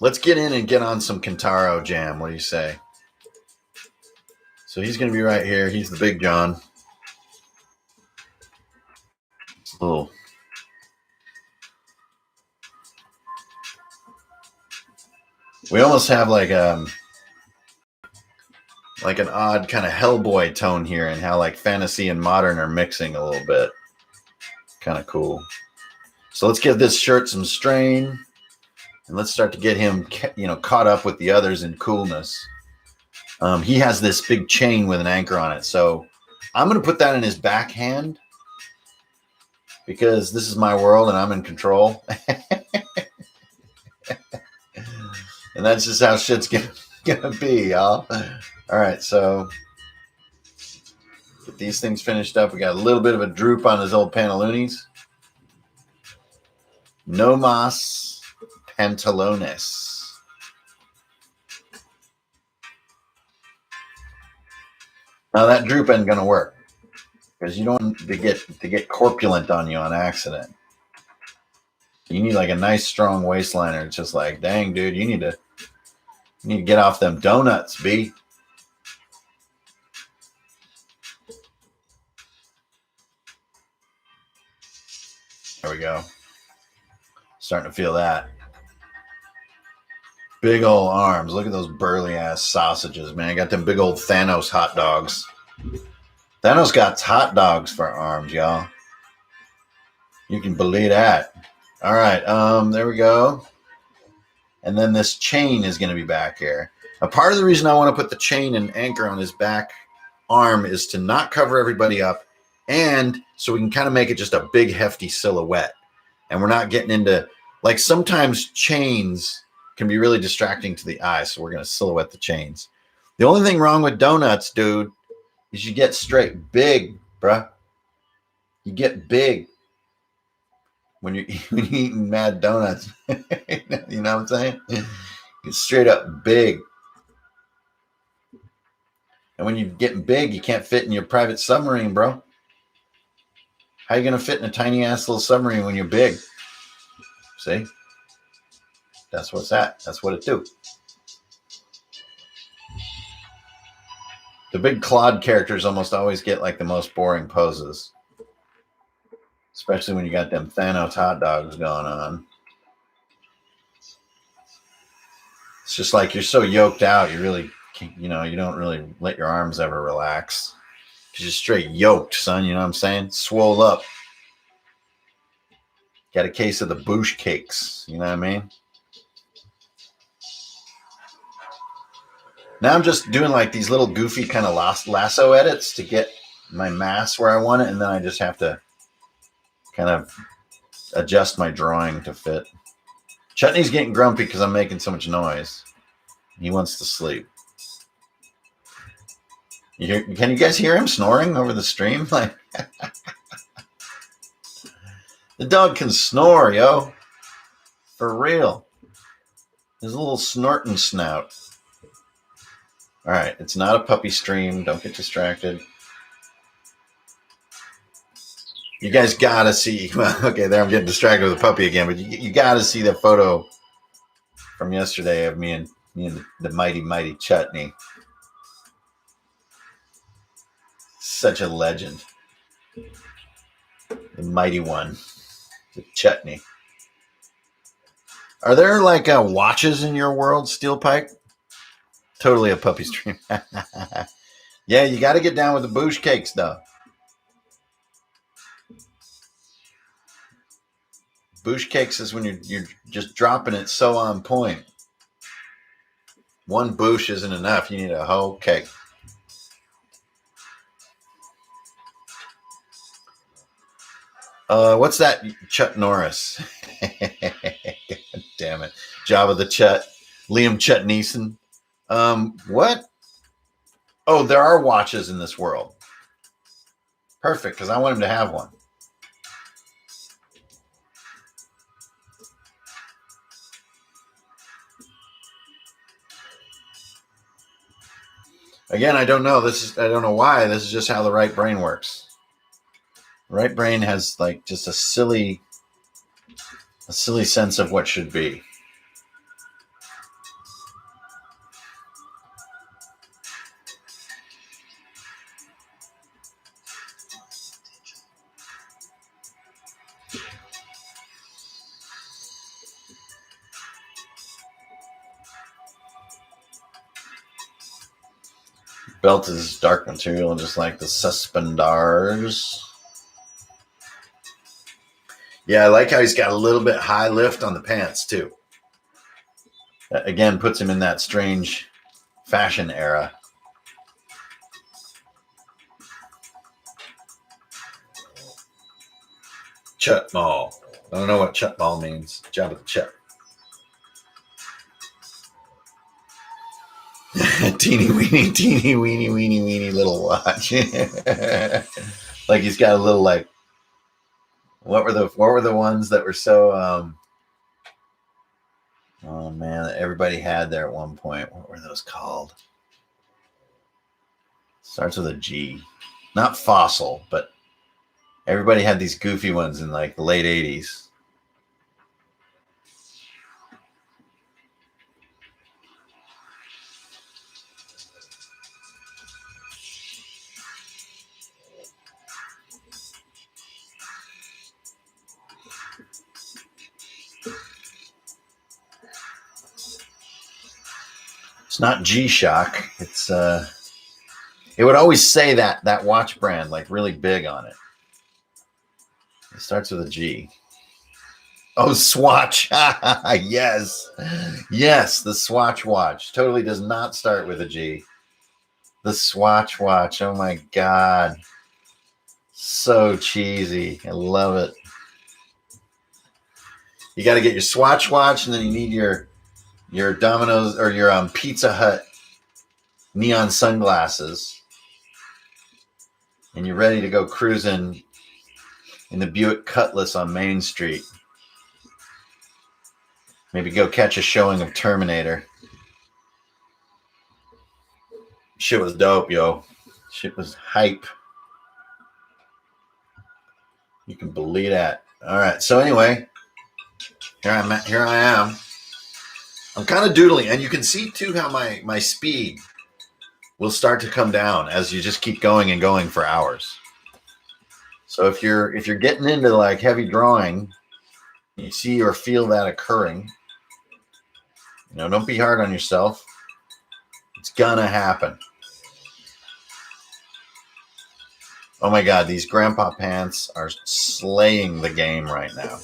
Let's get in and get on some Kentaro jam. What do you say? So he's going to be right here. He's the Big John. It's a little... We almost have like an odd kind of Hellboy tone here, and how like fantasy and modern are mixing a little bit. Kind of cool. So let's give this shirt some strain, and let's start to get him, caught up with the others in coolness. He has this big chain with an anchor on it, so I'm going to put that in his backhand because this is my world and I'm in control. And that's just how shit's gonna be, y'all. All right, so get these things finished up. We got a little bit of a droop on his old pantaloonies. No mas pantalones. Now that droop ain't gonna work because you don't want to get corpulent on you on accident. You need like a nice strong waistliner. It's just like, dang, dude, you need to get off them donuts, B. There we go. Starting to feel that. Big old arms. Look at those burly ass sausages, man. Got them big old Thanos hot dogs. Thanos got hot dogs for arms, y'all. You can believe that. All right, there we go. And then this chain is going to be back here. Now, part of the reason I want to put the chain and anchor on his back arm is to not cover everybody up, and so we can kind of make it just a big, hefty silhouette. And we're not getting into, like, sometimes chains can be really distracting to the eye, so we're going to silhouette the chains. The only thing wrong with donuts, dude, is you get straight big, bruh. You get big when you're eating mad donuts. You know what I'm saying? It's straight up big. And when you're getting big, you can't fit in your private submarine, bro. How you going to fit in a tiny ass little submarine when you're big? See? That's what's that. That's what it do. The big Claude characters almost always get like the most boring poses. Especially when you got them Thanos hot dogs going on. It's just like you're so yoked out, you really, you don't really let your arms ever relax. Because you're straight yoked, son, you know what I'm saying? Swole up. Got a case of the boosh cakes, you know what I mean? Now I'm just doing like these little goofy kind of lasso edits to get my mass where I want it, and then I just have to kind of adjust my drawing to fit. Chutney's getting grumpy because I'm making so much noise. He wants to sleep. Can you guys hear him snoring over the stream? Like, the dog can snore, yo. For real. His little snorting snout. All right, it's not a puppy stream. Don't get distracted. You guys gotta see. Well, okay, there I'm getting distracted with the puppy again, but you gotta see the photo from yesterday of me and the mighty Chutney. Such a legend. The mighty one, the Chutney. Are there like watches in your world, Steelpike? Totally a puppy stream. Yeah, you got to get down with the boosh cakes, though. Boosh cakes is when you're just dropping it so on point. One boosh isn't enough. You need a whole cake. What's that? Chut Norris. God damn it. Jabba the Chut. Liam Chut Neeson. What? Oh, there are watches in this world. Perfect, because I want him to have one. Again, I don't know. I don't know why. This is just how the right brain works. The right brain has like just a silly sense of what should be. Belt is dark material, just like the suspenders. Yeah, I like how he's got a little bit high lift on the pants, too. That, again, puts him in that strange fashion era. Chut Mall. I don't know what Chut Mall means. Jabba the Chut. teeny weeny little watch. Like he's got a little like. What were the ones that were so? Oh man, that everybody had there at one point. What were those called? Starts with a G. Not Fossil, but everybody had these goofy ones in like the late 80s. It's not G-Shock. It's it would always say that watch brand like really big on it. It starts with a G. Oh, Swatch. Yes. Yes, the Swatch watch. Totally does not start with a G. The Swatch watch. Oh my God. So cheesy. I love it. You got to get your Swatch watch, and then you need your Domino's or your Pizza Hut neon sunglasses, and you're ready to go cruising in the Buick Cutlass on Main Street. Maybe go catch a showing of Terminator. Shit was dope, yo. Shit was hype. You can believe that. All right. So anyway, here I am. I'm kind of doodling, and you can see too how my speed will start to come down as you just keep going and going for hours. So if you're getting into like heavy drawing, you see or feel that occurring, don't be hard on yourself. It's gonna happen. Oh my God, these grandpa pants are slaying the game right now.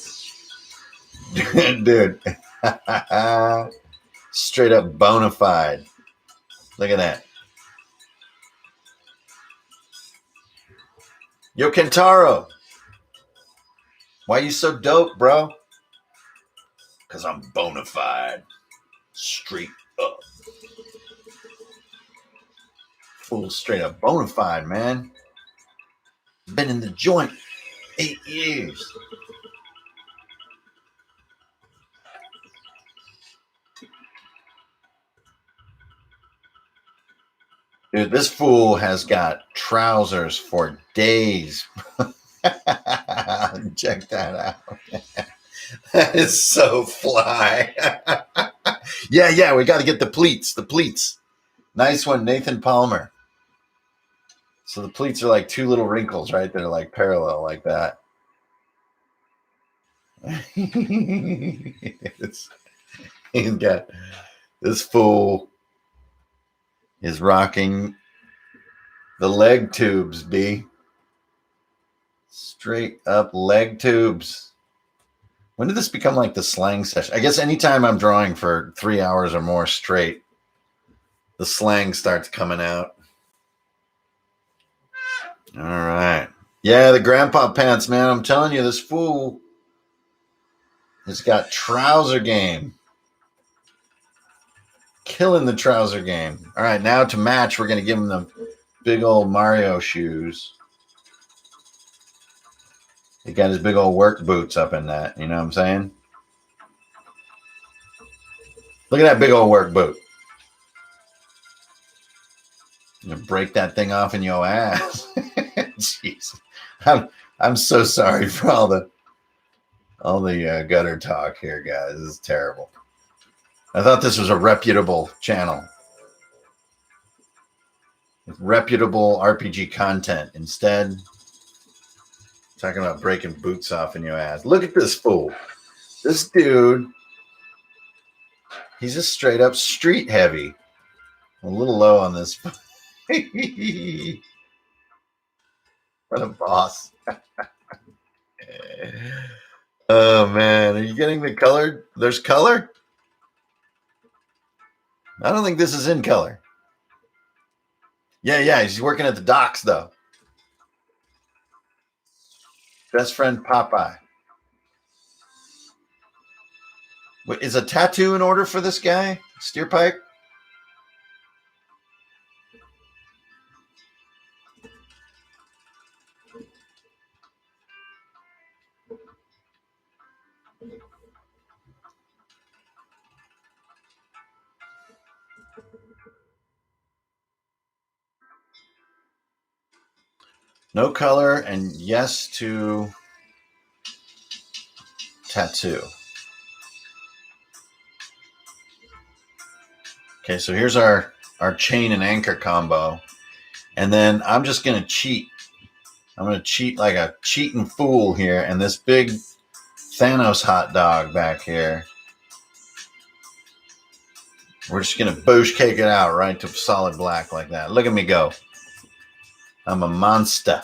Dude. Straight up bona fide. Look at that. Yo, Kentaro. Why you so dope, bro? Because I'm bona fide. Straight up. Full straight up bona fide, man. Been in the joint 8 years. Dude, this fool has got trousers for days. Check that out. That is so fly. Yeah, we got to get the pleats. The pleats. Nice one, Nathan Palmer. So the pleats are like 2 little wrinkles, right? They're like parallel like that. He's got this fool is rocking the leg tubes, B. Straight up leg tubes. When did this become like the slang session? I guess anytime I'm drawing for 3 hours or more straight, the slang starts coming out. All right. Yeah, the grandpa pants, man. I'm telling you, this fool has got trouser game. Killing the trouser game. All right, now to match, we're going to give him the big old Mario shoes. He got his big old work boots up in that. You know what I'm saying? Look at that big old work boot. You break that thing off in your ass. Jeez. I'm so sorry for all the gutter talk here, guys. This is terrible. I thought this was a reputable channel with reputable RPG content. Instead, talking about breaking boots off in your ass. Look at this fool. This dude, he's just straight up street heavy. A little low on this. What a boss. Oh, man. Are you getting the color? There's color? I don't think this is in color. Yeah. He's working at the docks, though. Best friend Popeye. Wait, is a tattoo in order for this guy? Steelpike? No color and yes to tattoo. Okay, so here's our chain and anchor combo. And then I'm just going to cheat. I'm going to cheat like a cheating fool here. And this big Thanos hot dog back here, we're just going to boosh cake it out right to solid black like that. Look at me go. I'm a monster.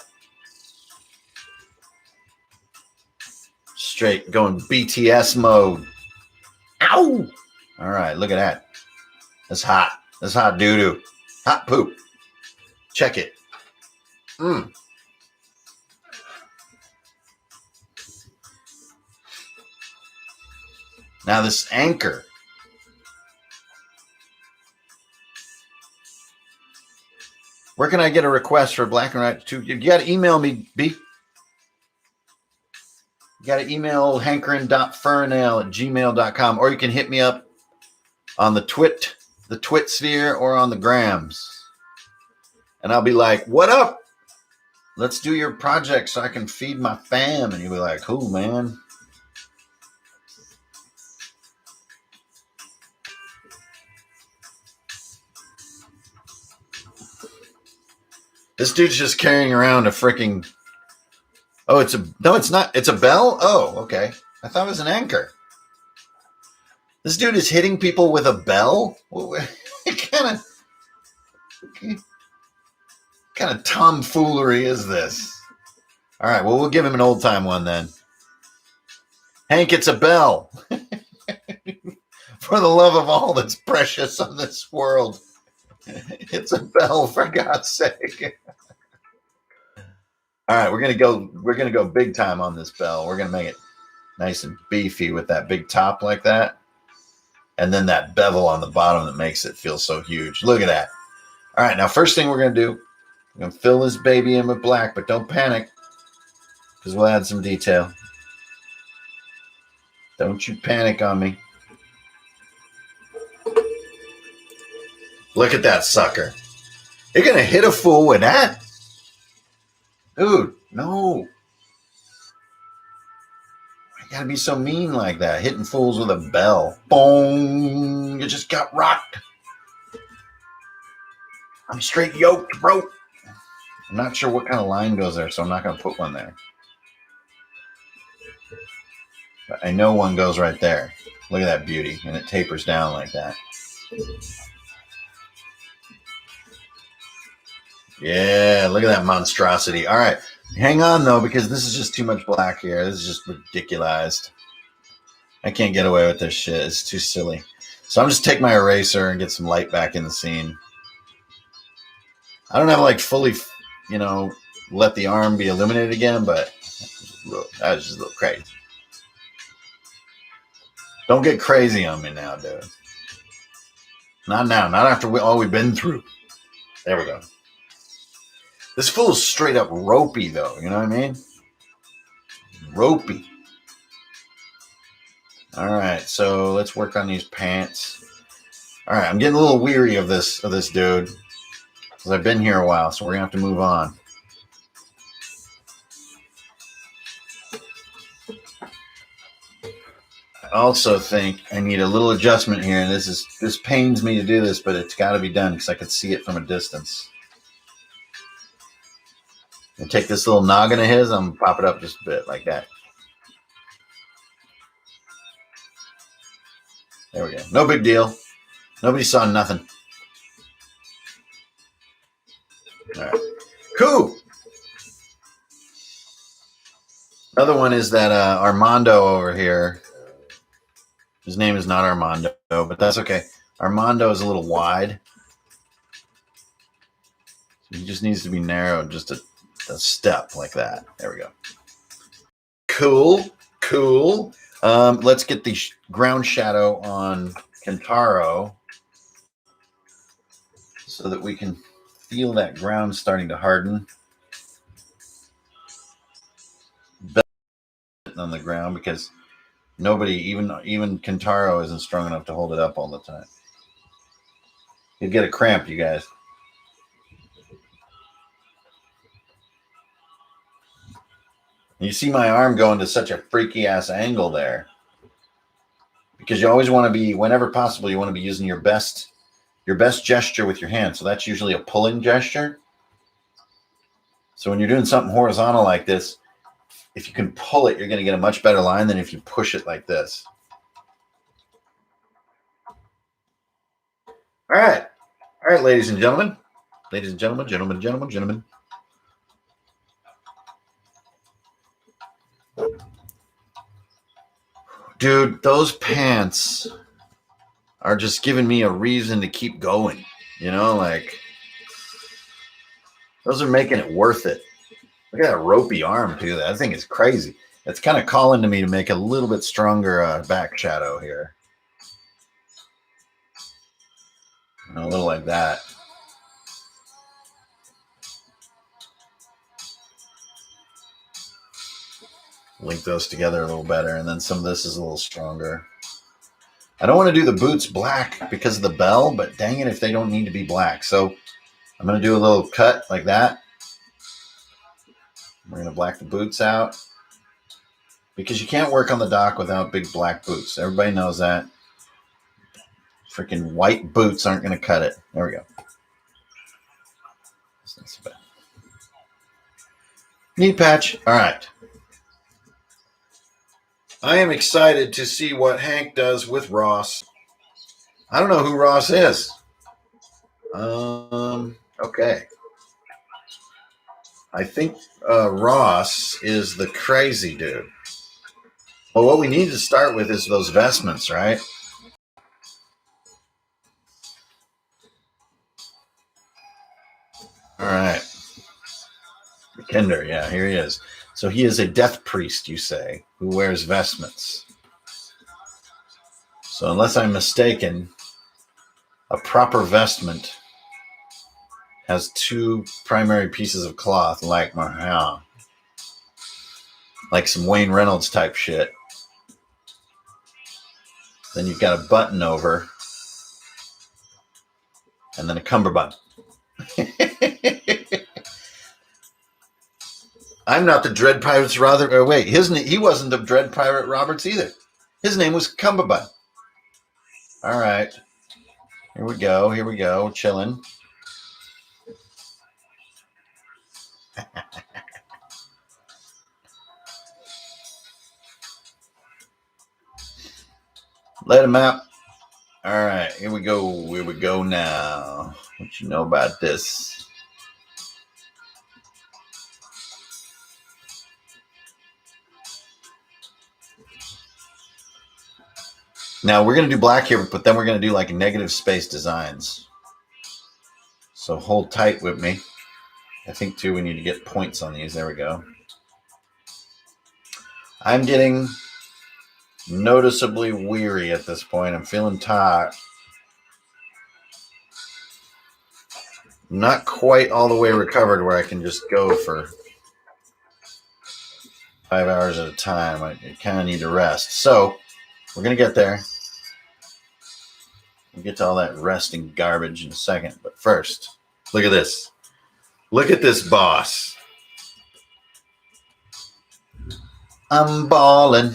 Straight going BTS mode. Ow! All right, look at that. That's hot. That's hot doo-doo. Hot poop. Check it. Now this anchor. Where can I get a request for Black and White 2? You got to email me, B. You got to email hankering.furnail@gmail.com, or you can hit me up on the twit sphere or on the grams. And I'll be like, what up? Let's do your project so I can feed my fam. And you'll be like, cool, man. This dude's just carrying around a freaking. Oh, no, it's not. It's a bell. Oh, okay. I thought it was an anchor. This dude is hitting people with a bell. What kind of tomfoolery is this? All right. Well, we'll give him an old time one then. Hank, it's a bell. For the love of all that's precious on this world, it's a bell, for God's sake. All right, we're gonna go big time on this bell. We're gonna make it nice and beefy with that big top like that, and then that bevel on the bottom that makes it feel so huge. Look at that. All right, now first thing we're gonna do, we're gonna fill this baby in with black, but don't panic, because we'll add some detail. Don't you panic on me. Look at that sucker. You're going to hit a fool with that? Dude, no. I got to be so mean like that. Hitting fools with a bell. Boom. You just got rocked. I'm straight yoked, bro. I'm not sure what kind of line goes there, so I'm not going to put one there. But I know one goes right there. Look at that beauty. And it tapers down like that. Yeah, look at that monstrosity. All right. Hang on, though, because this is just too much black here. This is just ridiculous. I can't get away with this shit. It's too silly. So I'm just take my eraser and get some light back in the scene. I don't have like fully, let the arm be illuminated again, but that was just a little crazy. Don't get crazy on me now, dude. Not now. Not after all we've been through. There we go. This fool's straight up ropey, though. You know what I mean? Ropey. All right, so let's work on these pants. All right, I'm getting a little weary of this dude because I've been here a while, so we're gonna have to move on. I also think I need a little adjustment here, and this pains me to do this, but it's got to be done because I could see it from a distance. And take this little noggin of his, I'm gonna pop it up just a bit like that. There we go. No big deal. Nobody saw nothing. All right. Cool. Another one is that Armando over here. His name is not Armando, but that's okay. Armando is a little wide. So he just needs to be narrowed just a step like that. There we go. Cool. Let's get the ground shadow on Kentaro so that we can feel that ground starting to harden. On the ground because nobody, even Kentaro, isn't strong enough to hold it up all the time. You'd get a cramp, you guys. You see my arm going to such a freaky ass angle there because you always want to be, whenever possible, you want to be using your best gesture with your hand. So that's usually a pulling gesture. So when you're doing something horizontal like this, if you can pull it, you're going to get a much better line than if you push it like this. All right, ladies and gentlemen. Dude, those pants are just giving me a reason to keep going. Like those are making it worth it. Look at that ropey arm, too. That thing is crazy. It's kind of calling to me to make a little bit stronger back shadow here. A little like that. Link those together a little better, and then some of this is a little stronger. I don't want to do the boots black because of the bell, but dang it if they don't need to be black. So I'm going to do a little cut like that. We're going to black the boots out because you can't work on the dock without big black boots. Everybody knows that. Freaking white boots aren't going to cut it. There we go. That's not so bad. Neat patch. All right. I am excited to see what Hank does with Ross. I don't know who Ross is. Okay. I think Ross is the crazy dude. Well, what we need to start with is those vestments, right? All right. Kender, yeah, here he is. So he is a death priest, you say, who wears vestments. So unless I'm mistaken, a proper vestment has two primary pieces of cloth, like some Wayne Reynolds type shit. Then you've got a button over, and then a cummerbund. I'm not the Dread Pirates wait, he wasn't the Dread Pirate Roberts either. His name was Cumberbund. All right. Here we go. Chilling. Let him out. All right. Here we go now. What you know about this? Now we're going to do black here, but then we're going to do like negative space designs. So hold tight with me. I think too we need to get points on these. There we go. I'm getting noticeably weary at this point. I'm feeling tired. Not quite all the way recovered where I can just go for 5 hours at a time. I kind of need to rest. So we're going to get there. We'll get to all that resting garbage in a second. But first, look at this. Look at this boss. I'm balling,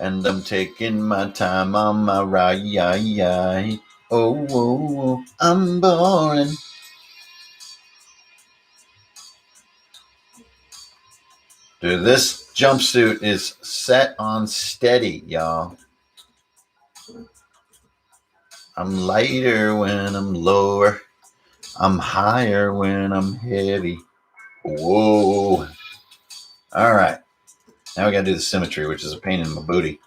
and I'm taking my time on my ride. Oh, I'm balling. Dude, this jumpsuit is set on steady, y'all. I'm lighter when I'm lower. I'm higher when I'm heavy. Whoa. All right. Now we got to do the symmetry, which is a pain in my booty.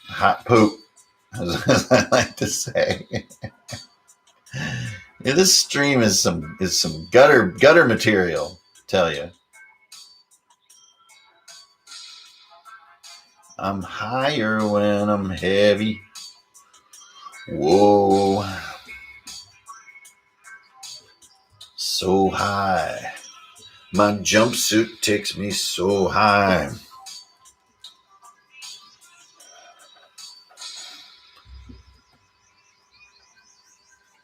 Hot poop, as I like to say. Yeah, this stream is some gutter material, I tell you. I'm higher when I'm heavy. Whoa. So high. My jumpsuit takes me so high.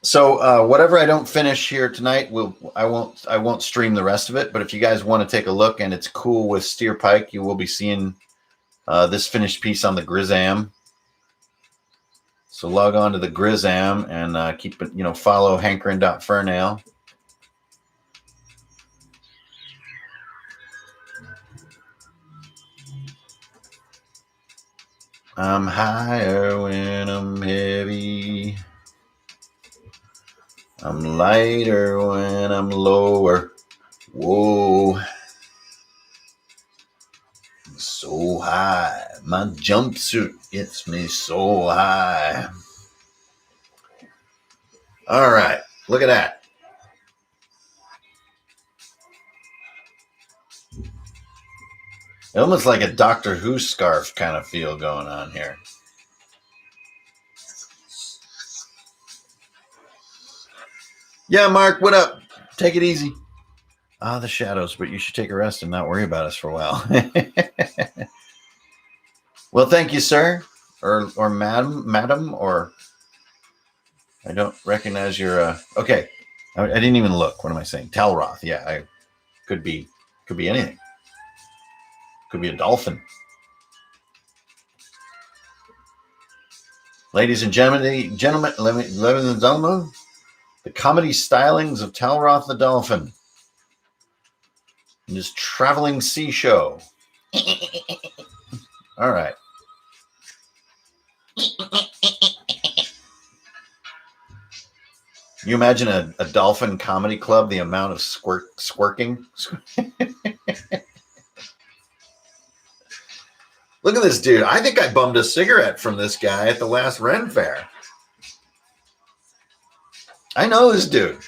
So whatever I don't finish here tonight, I won't stream the rest of it. But if you guys want to take a look and it's cool with Steelpike, you will be seeing this finished piece on the Grizzam. So log on to the Grizzam and keep it, follow hankerin.fernail. I'm higher when I'm heavy. I'm lighter when I'm lower. Whoa. So high. My jumpsuit gets me so high. All right. Look at that. Almost like a Doctor Who scarf kind of feel going on here. Yeah, Mark, what up? Take it easy. The shadows, but you should take a rest and not worry about us for a while. Well, thank you, sir, or madam, or I don't recognize your. Okay, I didn't even look. What am I saying? Talroth. Yeah, I could be anything. Could be a dolphin. Ladies and gentlemen, the comedy stylings of Talroth the dolphin. in this traveling sea show. All right. You imagine a dolphin comedy club, the amount of squirking. Look at this dude. I think I bummed a cigarette from this guy at the last Ren Fair. I know this dude.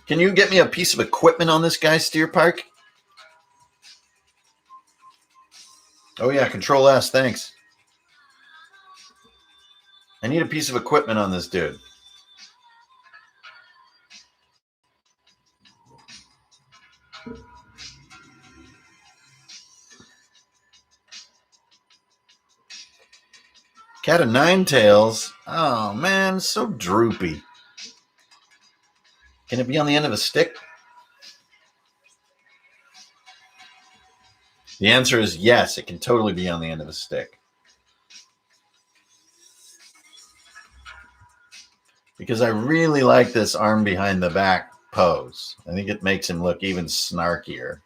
Can you get me a piece of equipment on this guy, Steelpike? Oh, yeah, Control S, thanks. I need a piece of equipment on this dude. Cat of Nine Tails. Oh, man, so droopy. Can it be on the end of a stick? The answer is yes, it can totally be on the end of a stick. Because I really like this arm behind the back pose. I think it makes him look even snarkier.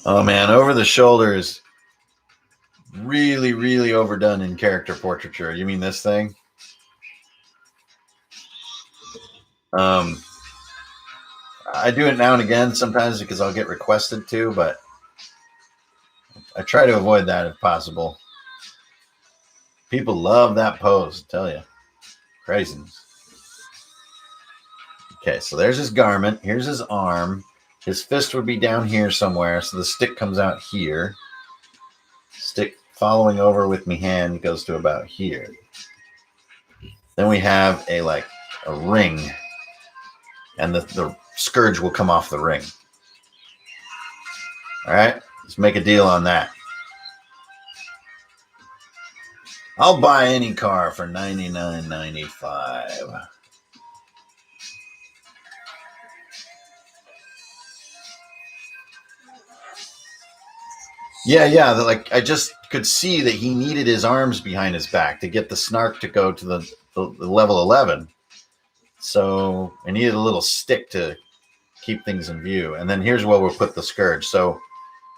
Oh man, over the shoulder is really, really overdone in character portraiture. You mean this thing? I do it now and again sometimes because I'll get requested to, but I try to avoid that if possible. People love that pose, I tell you. Craziness. Okay, so there's his garment. Here's his arm. His fist would be down here somewhere, so the stick comes out here. Stick following over with me hand goes to about here. Then we have a ring, and the scourge will come off the ring. All right, let's make a deal on that. I'll buy any car for $99.95. Yeah. I just could see that he needed his arms behind his back to get the snark to go to the level 11. So I needed a little stick to keep things in view. And then here's where we'll put the scourge. So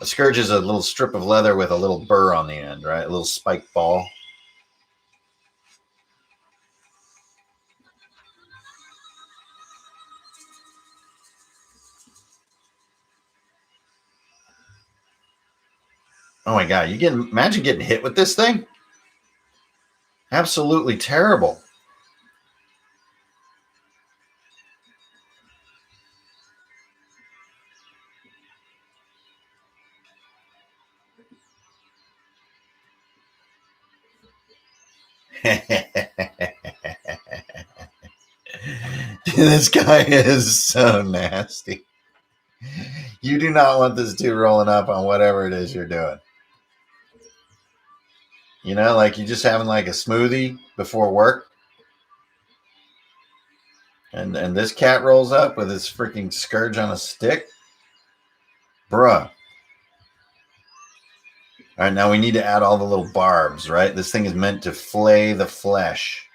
a scourge is a little strip of leather with a little burr on the end, right? A little spike ball. Oh my God, imagine getting hit with this thing? Absolutely terrible. This guy is so nasty. You do not want this dude rolling up on whatever it is you're doing. You know, like you're just having like a smoothie before work. And this cat rolls up with his freaking scourge on a stick. Bruh. All right, now we need to add all the little barbs, right? This thing is meant to flay the flesh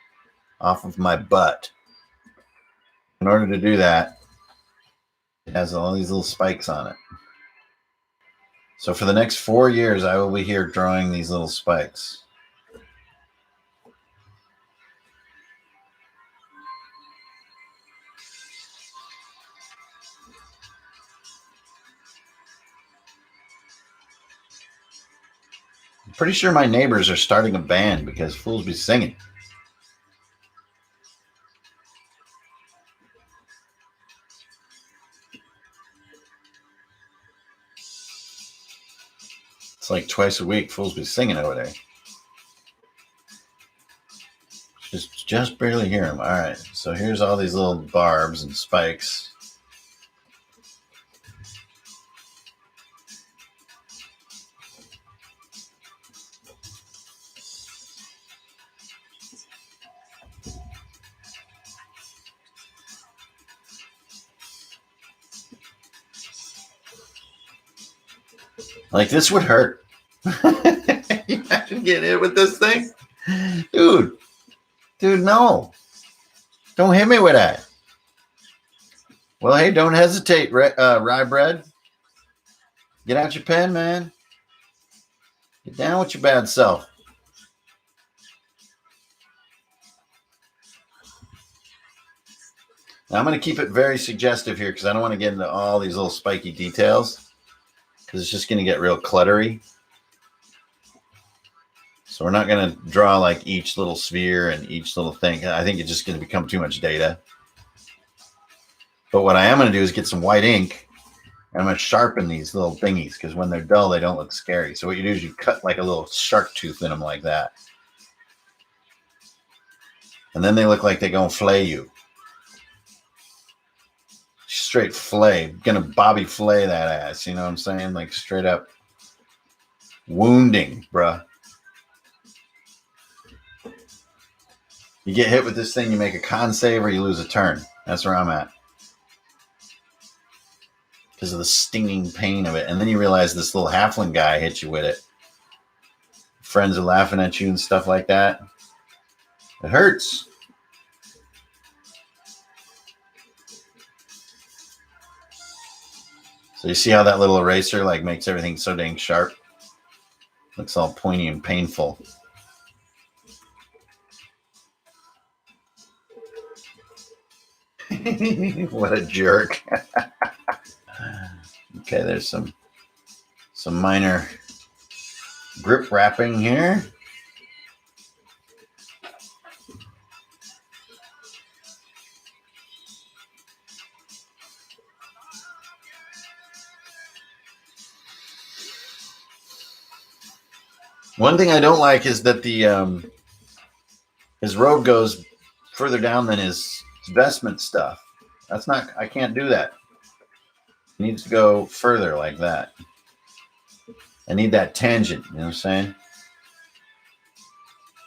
off of my butt. In order to do that, it has all these little spikes on it. So for the next 4 years, I will be here drawing these little spikes. I'm pretty sure my neighbors are starting a band because fools be singing. It's like twice a week, fools be singing over there. Just barely hear them. All right, so here's all these little barbs and spikes. Like this would hurt. You imagine getting hit with this thing? Dude, no. Don't hit me with that. Well, hey, don't hesitate, rye bread. Get out your pen, man. Get down with your bad self. Now, I'm going to keep it very suggestive here because I don't want to get into all these little spiky details because it's just going to get real cluttery. So we're not going to draw like each little sphere and each little thing. I think it's just going to become too much data. But what I am going to do is get some white ink and I'm going to sharpen these little thingies because when they're dull, they don't look scary. So what you do is you cut like a little shark tooth in them like that. And then they look like they're going to flay you. Straight flay. Gonna Bobby flay that ass. You know what I'm saying? Like straight up wounding, bruh. You get hit with this thing, you make a con save or you lose a turn. That's where I'm at. Because of the stinging pain of it. And then you realize this little halfling guy hit you with it. Friends are laughing at you and stuff like that. It hurts. So you see how that little eraser like makes everything so dang sharp? Looks all pointy and painful. What a jerk. Okay, there's some minor grip wrapping here. One thing I don't like is that the his robe goes further down than his vestment stuff. That's not, I can't do that. It needs to go further like that. I need that tangent, you know what I'm saying?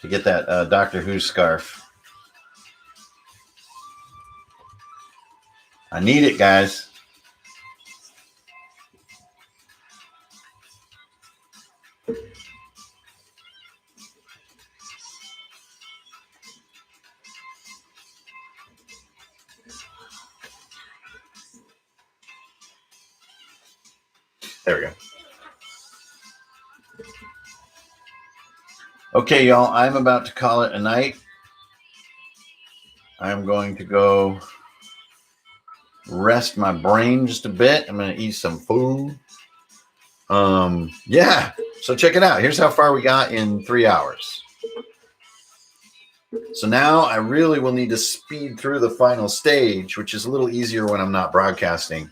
To get that Doctor Who scarf. I need it, guys. There we go. Okay, y'all, I'm about to call it a night. I'm going to go rest my brain just a bit. I'm going to eat some food. Yeah, so check it out. Here's how far we got in 3 hours. So now I really will need to speed through the final stage, which is a little easier when I'm not broadcasting,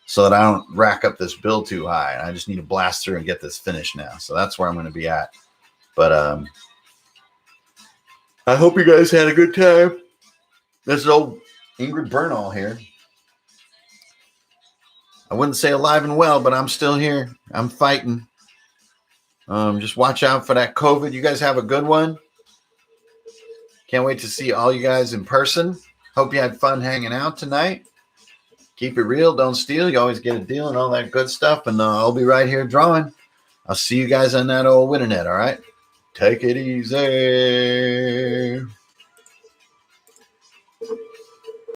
so that I don't rack up this bill too high. I just need to blast through and get this finished now. So that's where I'm going to be at. But I hope you guys had a good time. This is old Ingrid Bernal here. I wouldn't say alive and well, but I'm still here. I'm fighting. Just watch out for that COVID. You guys have a good one. Can't wait to see all you guys in person. Hope you had fun hanging out tonight. Keep it real. Don't steal. You always get a deal and all that good stuff. And I'll be right here drawing. I'll see you guys on that old internet. All right. Take it easy.